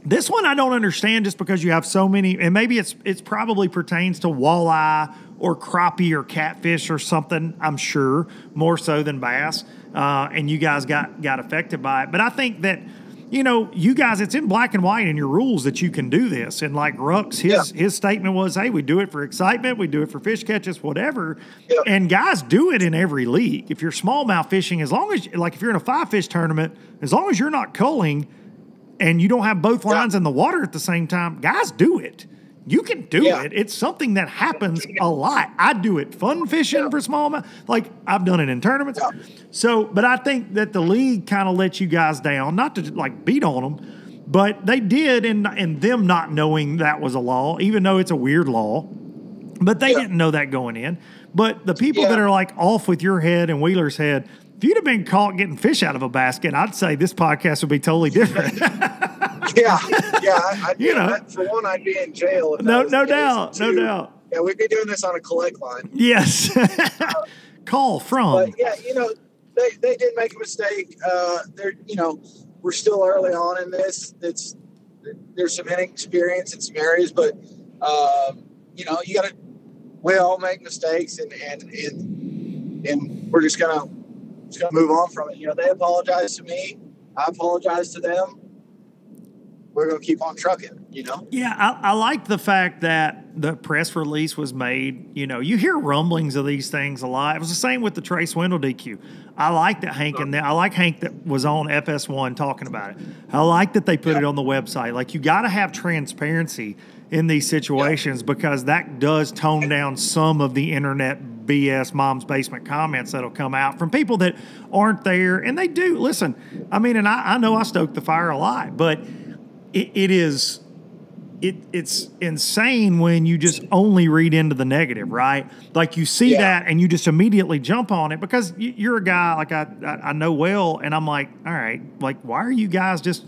[SPEAKER 2] this one I don't understand, just because you have so many, and maybe it's probably pertains to walleye or crappie or catfish or something, I'm sure, more so than bass, and you guys got affected by it. But I think that, you know, you guys, it's in black and white in your rules that you can do this. And like Ruck's, his statement was, hey, we do it for excitement, we do it for fish catches, whatever. And guys do it in every league. If you're smallmouth fishing, as long as, like if you're in a 5-fish tournament, as long as you're not culling and you don't have both lines in the water at the same time, guys do it. You can do it. It's something that happens a lot. I do it fun fishing for smallmouth. Like, I've done it in tournaments. So, but I think that the league kind of let you guys down, not to like beat on them, but they did in them not knowing that was a law, even though it's a weird law. But they didn't know that going in. But the people that are like off with your head and Wheeler's head, if you'd have been caught getting fish out of a basket, I'd say this podcast would be totally different.
[SPEAKER 3] For one, I'd be in jail.
[SPEAKER 2] No doubt.
[SPEAKER 3] Yeah, we'd be doing this on a collect line.
[SPEAKER 2] Yes. Call from.
[SPEAKER 3] But they did make a mistake. We're still early on in this. There's some inexperience in some areas, but we all make mistakes, and we're just gonna move on from it. You know, they apologize to me. I apologize to them. We're going to keep on trucking, you know?
[SPEAKER 2] Yeah, I like the fact that the press release was made. You know, you hear rumblings of these things a lot. It was the same with the Trey Swindle DQ. I like that Hank that was on FS1 talking about it. I like that they put it on the website. Like, you got to have transparency in these situations because that does tone down some of the internet BS mom's basement comments that'll come out from people that aren't there. And they do. Listen, I mean, and I know I stoke the fire a lot, but it's insane when you just only read into the negative, right? Like, you see that and you just immediately jump on it because you're a guy like I know well, and I'm like, all right, like, why are you guys just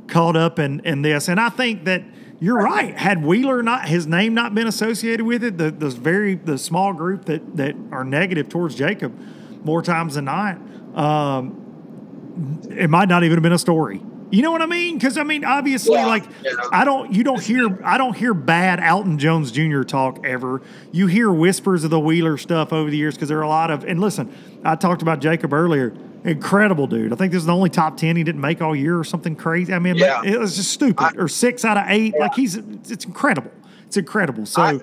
[SPEAKER 2] caught up in this? And I think that you're right. Had Wheeler his name not been associated with it, the small group that are negative towards Jacob more times than not, it might not even have been a story. You know what I mean? Because I mean, obviously, I don't hear bad Alton Jones Jr. talk ever. You hear whispers of the Wheeler stuff over the years because there are a lot of. And listen, I talked about Jacob earlier. Incredible dude. I think this is the only top 10 he didn't make all year or something crazy. I mean, it was just stupid. Or 6 out of 8. Like, it's incredible. It's incredible. So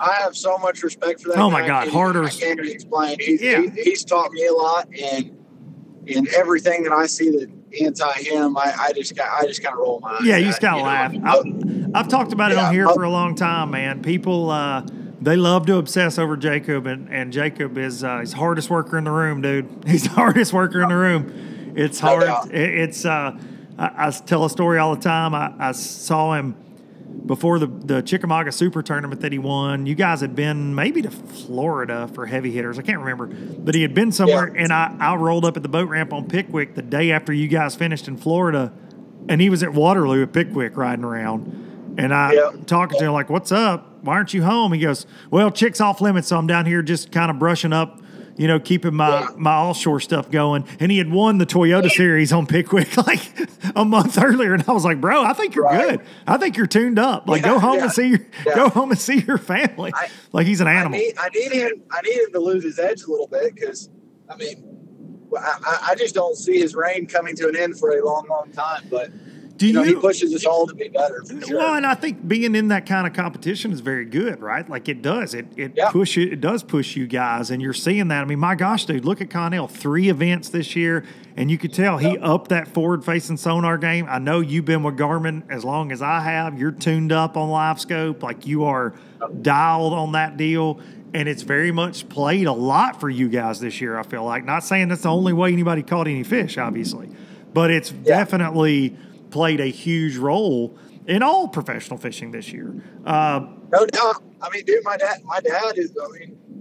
[SPEAKER 3] I have so much respect for that.
[SPEAKER 2] Oh my God, harder.
[SPEAKER 3] I can't even explain. He's taught me a lot, and in everything that I see that anti him, I just kind of roll my eyes.
[SPEAKER 2] Yeah, you just gotta laugh. I've talked about it on here for a long time, man. People they love to obsess over Jacob, and Jacob is he's the hardest worker in the room, dude. He's the hardest worker in the room. It's hard. I tell a story all the time. I saw him before the Chickamauga Super Tournament that he won. You guys had been maybe to Florida for heavy hitters. I can't remember. But he had been somewhere, and I rolled up at the boat ramp on Pickwick the day after you guys finished in Florida, and he was at Waterloo at Pickwick riding around. And talking to him like, what's up? Why aren't you home? He goes, well, chick's off limits, so I'm down here just kind of brushing up, you know, keeping my offshore stuff going. And he had won the Toyota Series on Pickwick like a month earlier, and I was like, bro, I think you're good. I think you're tuned up. Like, go home and see your family. Like, he's an animal.
[SPEAKER 3] I need him to lose his edge a little bit because, I mean, I just don't see his reign coming to an end for a long, long time. But He pushes us all to be better. For sure.
[SPEAKER 2] Well, and I think being in that kind of competition is very good, right? Like it does. It does push you guys, and you're seeing that. I mean, my gosh, dude, look at Connell. 3 events this year, and you could tell he upped that forward-facing sonar game. I know you've been with Garmin as long as I have. You're tuned up on live scope. Like you are dialed on that deal. And it's very much played a lot for you guys this year, I feel like. Not saying that's the only way anybody caught any fish, obviously. But it's definitely played a huge role in all professional fishing this year.
[SPEAKER 3] No doubt. I mean, dude, my dad is,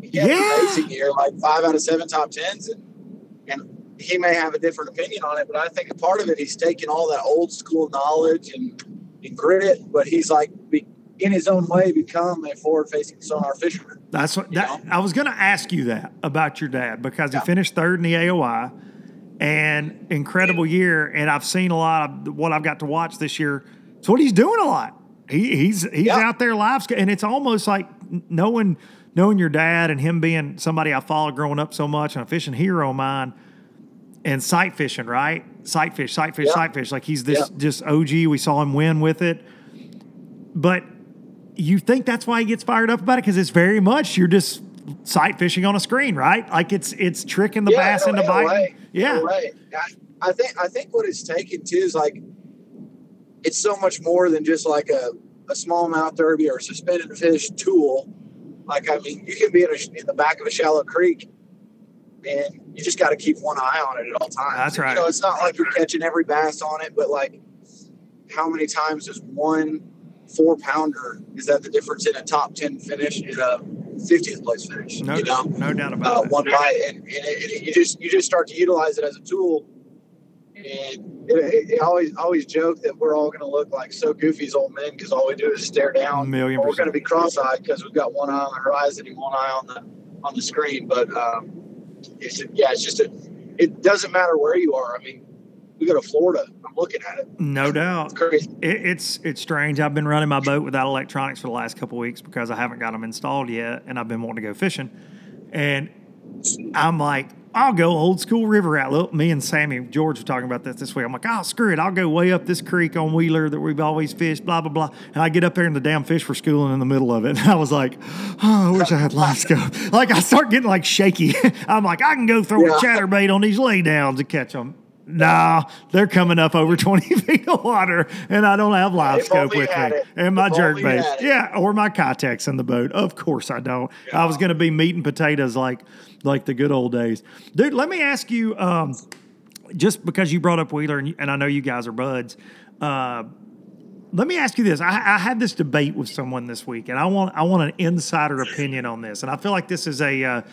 [SPEAKER 3] he had an amazing year, like 5 out of 7 top 10s. And he may have a different opinion on it, but I think a part of it, he's taken all that old school knowledge and grit, but he's like, in his own way, become a forward-facing sonar fisherman.
[SPEAKER 2] That's what I was going to ask you that about your dad, because he finished 3rd in the AOI, and incredible year. And I've seen a lot of what I've got to watch this year. It's what he's doing a lot. He's out there live, and it's almost like knowing your dad and him being somebody I followed growing up so much and a fishing hero of mine, and sight fishing, right? Sight fish. Like he's this just OG. We saw him win with it, but you think that's why he gets fired up about it, because it's very much you're just sight fishing on a screen, right? Like it's tricking the bass into biting. Yeah,
[SPEAKER 3] right. I think what it's taken too is like it's so much more than just like a smallmouth derby or a suspended fish tool. Like, I mean, you can be in the back of a shallow creek, and you just got to keep one eye on it at all times.
[SPEAKER 2] That's right.
[SPEAKER 3] You know, it's not like you're catching every bass on it, but like, how many times does one 4-pounder, is that the difference in a top 10 finish and a 50th place finish?
[SPEAKER 2] No doubt about it.
[SPEAKER 3] One bite, and you just start to utilize it as a tool. And I always joke that we're all going to look like so goofy as old men because all we do is stare down.
[SPEAKER 2] We're
[SPEAKER 3] going to be cross-eyed because we've got one eye on the horizon and one eye on the screen. But it doesn't matter where you are. I mean, we go to Florida, I'm looking at it.
[SPEAKER 2] No doubt.
[SPEAKER 3] It's crazy.
[SPEAKER 2] It's strange. I've been running my boat without electronics for the last couple of weeks because I haven't got them installed yet, and I've been wanting to go fishing. And I'm like, I'll go old school river route. Look, me and Sammy George were talking about this week. I'm like, oh, screw it. I'll go way up this creek on Wheeler that we've always fished, blah, blah, blah. And I get up there and the damn fish were schooling in the middle of it. And I was like, oh, I wish I had live scope. Like, I start getting like shaky. I'm like, I can go throw a chatterbait on these laydowns to catch them. Nah, they're coming up over 20 feet of water, and I don't have live scope with me. And my jerkbait. Yeah, or my Kitex in the boat. Of course I don't. Yeah. I was going to be meat and potatoes like the good old days. Dude, let me ask you, just because you brought up Wheeler, and I know you guys are buds, let me ask you this. I had this debate with someone this week, and I want an insider opinion on this. And I feel like this is I'd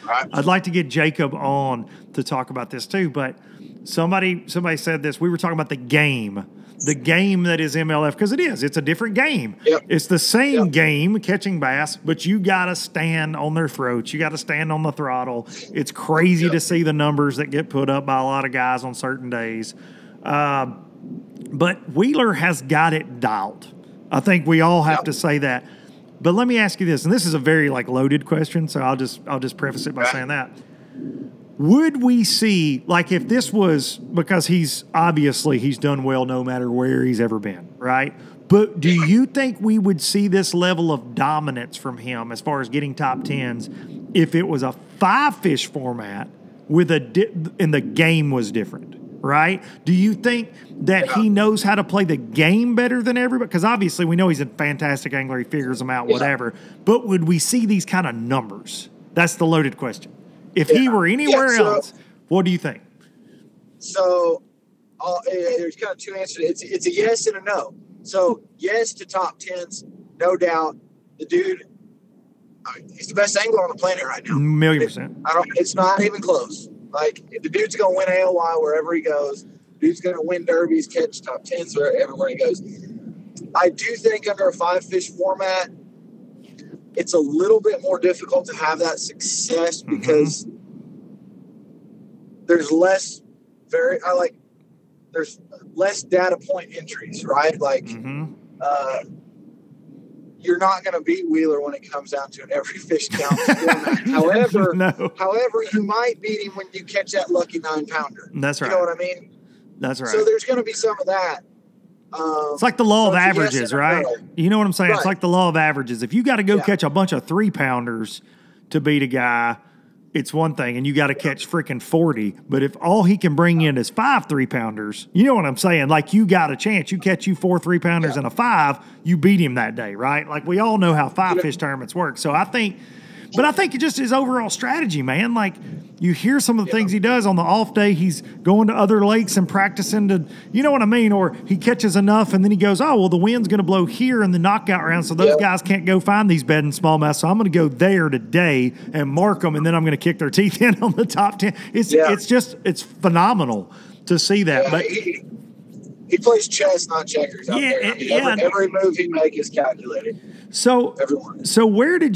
[SPEAKER 2] like to get Jacob on to talk about this too, but somebody said this. We were talking about the game that is MLF, because it's a different game.
[SPEAKER 3] Yep.
[SPEAKER 2] It's the same game, catching bass, but you got to stand on their throats. You got to stand on the throttle. It's crazy to see the numbers that get put up by a lot of guys on certain days. But Wheeler has got it dialed. I think we all have to say that. But let me ask you this, and this is a very loaded question, so I'll just preface it by saying that. Would we see, like, if this was, because he's done well no matter where he's ever been, right? But do you think we would see this level of dominance from him as far as getting top 10s if it was a 5-fish format and the game was different, right? Do you think that he knows how to play the game better than everybody? Because obviously we know he's a fantastic angler. He figures them out, whatever. But would we see these kind of numbers? That's the loaded question. If he were anywhere else, what do you think?
[SPEAKER 3] So there's kind of two answers. It's a yes and a no. So yes to top 10s, no doubt. The dude, he's the best angler on the planet right now.
[SPEAKER 2] 1,000,000%.
[SPEAKER 3] It's not even close. Like, the dude's going to win AOY wherever he goes. Dude's going to win derbies, catch top 10s everywhere he goes. I do think under a 5-fish format, it's a little bit more difficult to have that success because there's less data point entries, right? Like, you're not going to beat Wheeler when it comes down to an every fish count format. However, you might beat him when you catch that lucky 9-pounder.
[SPEAKER 2] That's right.
[SPEAKER 3] You know what I mean?
[SPEAKER 2] That's right.
[SPEAKER 3] So there's going to be some of that.
[SPEAKER 2] It's like the law of averages,
[SPEAKER 3] yes
[SPEAKER 2] right?
[SPEAKER 3] no.
[SPEAKER 2] You know what I'm saying?
[SPEAKER 3] Right.
[SPEAKER 2] It's like the law of averages. If you got to go catch a bunch of 3-pounders to beat a guy, it's one thing, and you got to catch freaking 40. But if all he can bring in is 5 3-pounders, you know what I'm saying? Like, you got a chance. You catch you 4 3-pounders and a 5, you beat him that day, right? Like, we all know how 5-fish tournaments work. So I think it just his overall strategy, man. Like, you hear some of the things he does on the off day. He's going to other lakes and practicing to, you know what I mean? Or he catches enough and then he goes, oh, well, the wind's going to blow here in the knockout round, so those guys can't go find these bed and smallmouth. So I'm going to go there today and mark them, and then I'm going to kick their teeth in on the top 10. It's phenomenal to see that.
[SPEAKER 3] Yeah,
[SPEAKER 2] but
[SPEAKER 3] he plays chess, not checkers. Out there. I mean, every move he makes is calculated.
[SPEAKER 2] So where did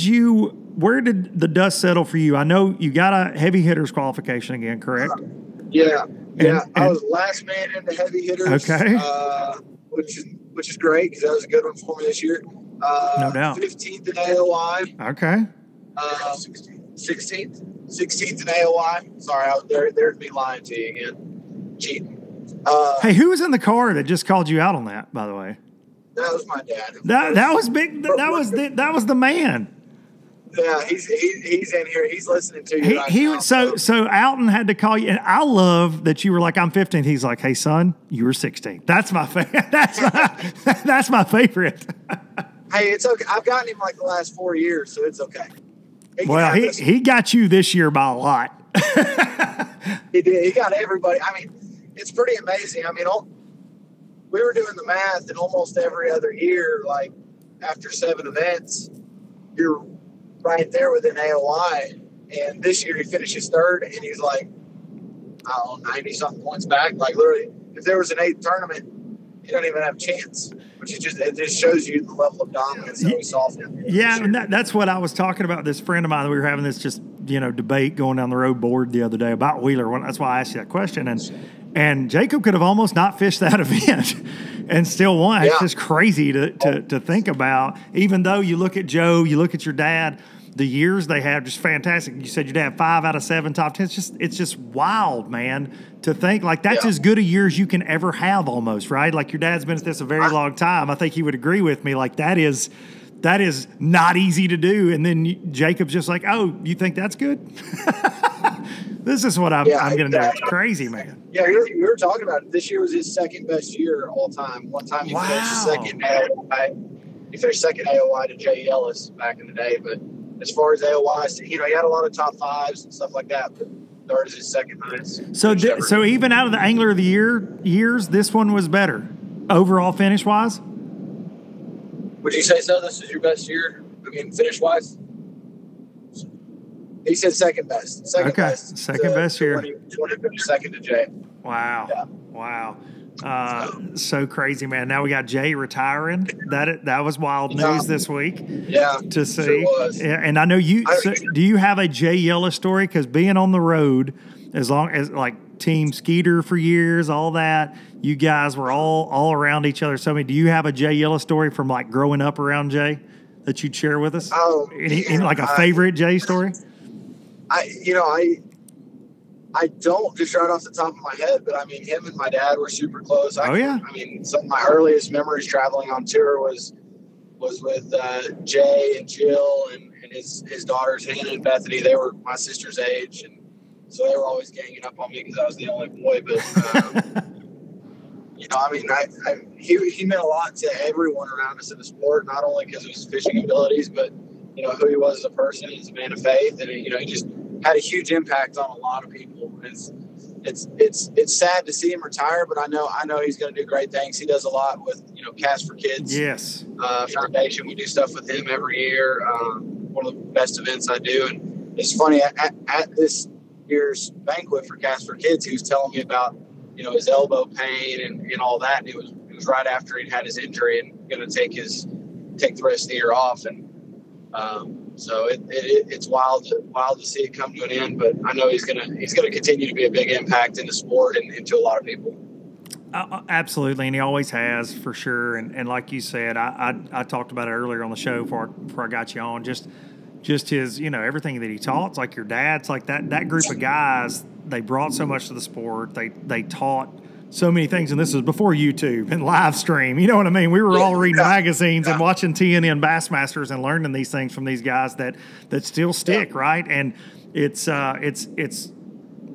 [SPEAKER 2] the dust settle for you? I know you got a heavy hitters qualification again, correct?
[SPEAKER 3] I was last man in the heavy hitters.
[SPEAKER 2] Okay.
[SPEAKER 3] Which is great because that was a good one for me this year.
[SPEAKER 2] No doubt.
[SPEAKER 3] 15th in AOI.
[SPEAKER 2] Okay.
[SPEAKER 3] 16th in AOI. Sorry, there's me lying to you again. Cheating.
[SPEAKER 2] Hey, who was in the car that just called you out on that, by the way?
[SPEAKER 3] That was my dad.
[SPEAKER 2] That was big. That was the man.
[SPEAKER 3] Yeah, he's in here. He's listening to you. Now,
[SPEAKER 2] so Alton had to call you, and I love that you were like, I'm 15th. He's like, hey son, you were 16th. That's my that's my favorite.
[SPEAKER 3] Hey, it's okay. I've gotten him like the last 4 years, so it's okay.
[SPEAKER 2] He got you this year by a lot.
[SPEAKER 3] He did. He got everybody. I mean, it's pretty amazing. I mean, we were doing the math, and almost every other year, like after 7 events, you're right there within AOI. And this year he finishes third, and he's like, I don't know, 90-something points back. Like, literally, if there was an 8th tournament, you don't even have a chance. Which is it just shows you the level of dominance that we saw from him.
[SPEAKER 2] Yeah, and that's what I was talking about. This friend of mine, we were having this just, debate going down the road board the other day about Wheeler. That's why I asked you that question. And Jacob could have almost not fished that event and still won. It's just crazy to think about. Even though you look at Joe, you look at your dad, the years they have, just fantastic. You said your dad 5 out of 7 top 10s. It's just wild, man, to think like that's as good a year as you can ever have almost, right? Like your dad's been at this a very long time. I think he would agree with me. Like that is not easy to do. And then Jacob's just like, oh, you think that's good? This is what I'm going to do. It's crazy, man.
[SPEAKER 3] Yeah, you were talking about it. This year was his second best year all time. One time he finished second AOI. He finished second AOI to Jay Yelas back in the day. But as far as AOI, he had a lot of top 5s and stuff like that. But third is his second highest.
[SPEAKER 2] So even out of the Angler of the Year years, this one was better overall finish wise.
[SPEAKER 3] Would you say so? This is your best year? I mean, finish wise. He said second best. Second
[SPEAKER 2] best year.
[SPEAKER 3] 20 finished second to Jay.
[SPEAKER 2] Wow. Yeah. Wow. So crazy, man. Now we got Jay retiring. That was wild news this week.
[SPEAKER 3] Yeah.
[SPEAKER 2] To see.
[SPEAKER 3] Sure was.
[SPEAKER 2] Yeah, and I know you. Do you have a Jay Yelas story? Because being on the road, as long as like Team Skeeter for years, all that, you guys were all around each other. So, I mean, do you have a Jay Yelas story from like growing up around Jay that you'd share with us?
[SPEAKER 3] Oh,
[SPEAKER 2] like a favorite Jay story?
[SPEAKER 3] I don't just right off the top of my head, but I mean, him and my dad were super close.
[SPEAKER 2] I
[SPEAKER 3] mean, some of my earliest memories traveling on tour was with Jay and Jill and his daughters, Hannah and Bethany. They were my sister's age, and so they were always ganging up on me because I was the only boy. But he meant a lot to everyone around us in the sport, not only because of his fishing abilities, but who he was as a person, as a man of faith, and he just had a huge impact on a lot of people. It's sad to see him retire, but I know he's going to do great things. He does a lot with Cast for Kids Foundation. We do stuff with him every year. One of the best events I do, and it's funny at this year's banquet for Cast for Kids, he was telling me about his elbow pain and all that. And it was right after he'd had his injury and going to take the rest of the year off. And so it's wild to see it come to an end, but I know he's gonna continue to be a big impact in the sport and to a lot of people.
[SPEAKER 2] Absolutely, and he always has, for sure. And like you said, I talked about it earlier on the show before I got you on. Just his, everything that he taught. It's like your dad. It's like that group of guys. They brought so much to the sport. They taught so many things, and this was before YouTube and live stream. You know what I mean? We were all reading magazines and watching TNN Bassmasters and learning these things from these guys that still stick, right? And it's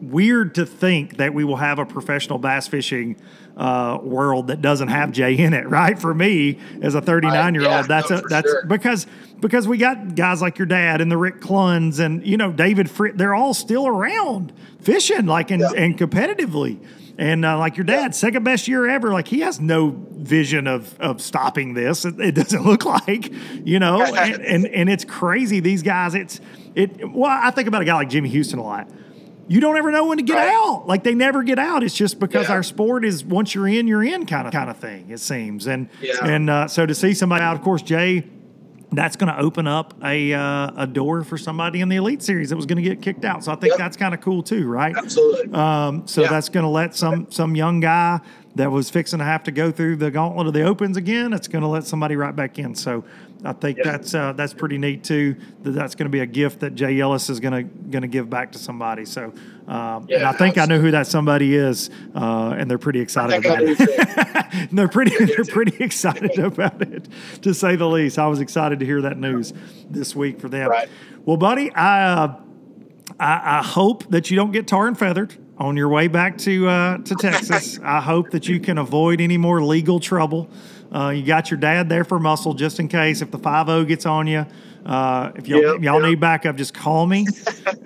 [SPEAKER 2] weird to think that we will have a professional bass fishing world that doesn't have Jay in it, right? For me, as a 39-year-old, that's
[SPEAKER 3] sure.
[SPEAKER 2] because we got guys like your dad and the Rick Cluns and, you know, David Fritz, they're all still around fishing, like, and competitively. And like your dad, second best year ever, like he has no vision of stopping this. It doesn't look like, you know, and it's crazy. These guys, well, I think about a guy like Jimmy Houston a lot. You don't ever know when to get out. Like they never get out. It's just because our sport is once you're in kind of thing, it seems. And so to see somebody out, of course, Jay, that's going to open up a door for somebody in the Elite Series that was going to get kicked out. So I think that's kind of cool too, right?
[SPEAKER 3] Absolutely.
[SPEAKER 2] That's going to let some young guy that was fixing to have to go through the gauntlet of the Opens again, it's going to let somebody right back in. So I think that's pretty neat too. That's going to be a gift that Jay Yelas is going to give back to somebody. So and I think I know who that somebody is, and they're pretty excited about it. they're pretty excited about it, to say the least. I was excited to hear that news this week for them.
[SPEAKER 3] Right.
[SPEAKER 2] Well, buddy, I hope that you don't get tar and feathered on your way back to Texas. I hope that you can avoid any more legal trouble. You got your dad there for muscle, just in case if the 5-0 gets on you. If y'all need backup, just call me,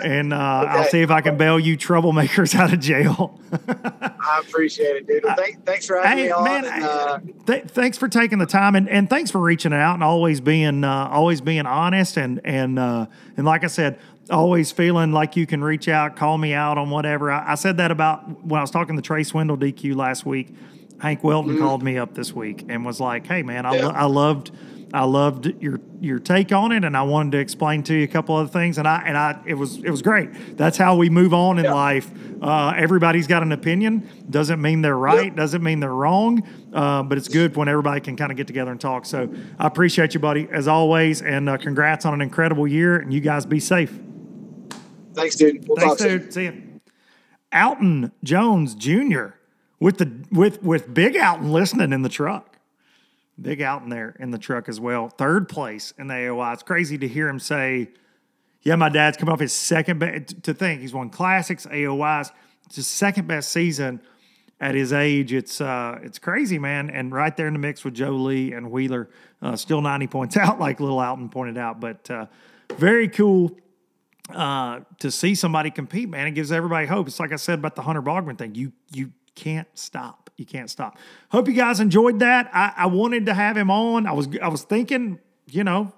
[SPEAKER 2] and I'll see if I can bail you troublemakers out of jail.
[SPEAKER 3] I appreciate it, dude. Thanks for having me on. Man,
[SPEAKER 2] thanks for taking the time, and thanks for reaching out and always being honest and like I said, always feeling like you can reach out, call me out on whatever. I said that about when I was talking to Trey Swindle DQ last week. Hank Welton called me up this week and was like, "Hey, man, I loved your take on it, and I wanted to explain to you a couple other things." And it was great. That's how we move on in life. Everybody's got an opinion. Doesn't mean they're right. Doesn't mean they're wrong. But it's good when everybody can kind of get together and talk. So I appreciate you, buddy, as always, and congrats on an incredible year. And you guys be safe.
[SPEAKER 3] Thanks, dude.
[SPEAKER 2] Thanks, dude. See you. Alton Jones Jr. with Big Alton listening in the truck. Big Alton there in the truck as well. Third place in the AOI. It's crazy to hear him say, yeah, my dad's coming off his second best. To think he's won classics, AOIs. It's his second best season at his age. It's crazy, man. And right there in the mix with Joe Lee and Wheeler. Still 90 points out, like little Alton pointed out. But very cool to see somebody compete, man. It gives everybody hope. It's like I said about the Hunter Baughman thing. You can't stop. You can't stop. Hope you guys enjoyed that. I wanted to have him on. I was thinking, you know,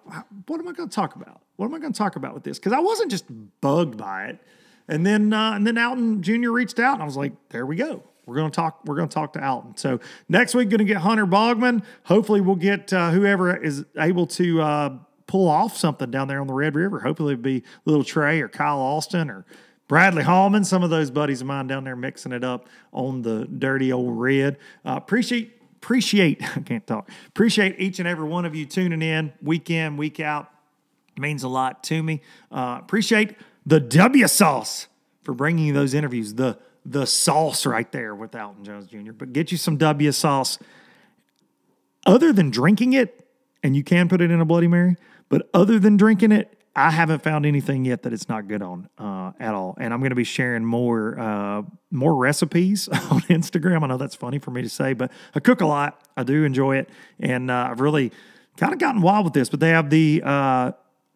[SPEAKER 2] what am I going to talk about? What am I going to talk about with this? Because I wasn't just bugged by it. And then Alton Jr. reached out, and I was like, there we go. We're going to talk to Alton. So next week, going to get Hunter Baughman. Hopefully, we'll get whoever is able to pull off something down there on the Red River. Hopefully, it'll be Little Trey or Kyle Austin or Bradley Hallman, some of those buddies of mine down there mixing it up on the dirty old red. Appreciate I can't talk. Appreciate each and every one of you tuning in week out. It means a lot to me. Appreciate the W Sauce for bringing you those interviews. The sauce right there with Alton Jones Jr. But get you some W Sauce. Other than drinking it, and you can put it in a Bloody Mary, but other than drinking it, I haven't found anything yet that it's not good on at all. And I'm going to be sharing more recipes on Instagram. I know that's funny for me to say, but I cook a lot. I do enjoy it. And I've really kind of gotten wild with this. But they have the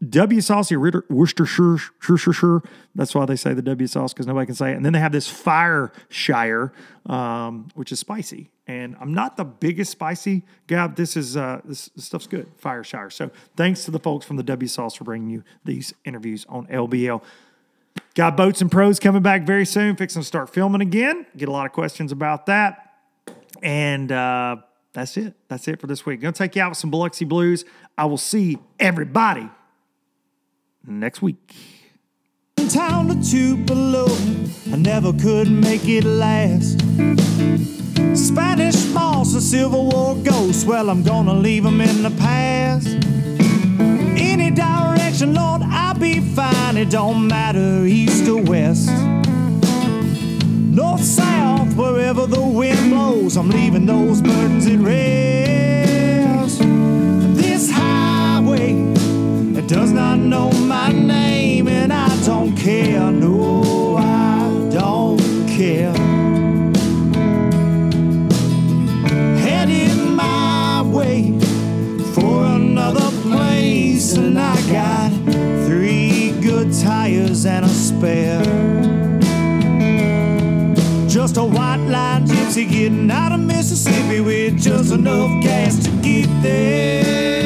[SPEAKER 2] W sauce, Worcestershire. That's why they say the W sauce, because nobody can say it. And then they have this Fireshire, which is spicy. And I'm not the biggest spicy guy. This stuff's good, Fireshire. So thanks to the folks from the W Sauce for bringing you these interviews on LBL. Got Boats and Pros coming back very soon. Fixing to start filming again. Get a lot of questions about that. And that's it. That's it for this week. Going to take you out with some Biloxi Blues. I will see everybody next week.
[SPEAKER 1] Town to Tupelo, I never could make it last. Spanish moss and Civil War ghosts, well, I'm gonna leave them in the past. Any direction, Lord, I'll be fine. It don't matter east or west. North, south, wherever the wind blows, I'm leaving those burdens at rest. This highway, it does not know my name, and I don't care, no, I don't care. Heading my way for another place, and I got 3 good tires and a spare. Just a white line gypsy getting out of Mississippi with just enough gas to get there.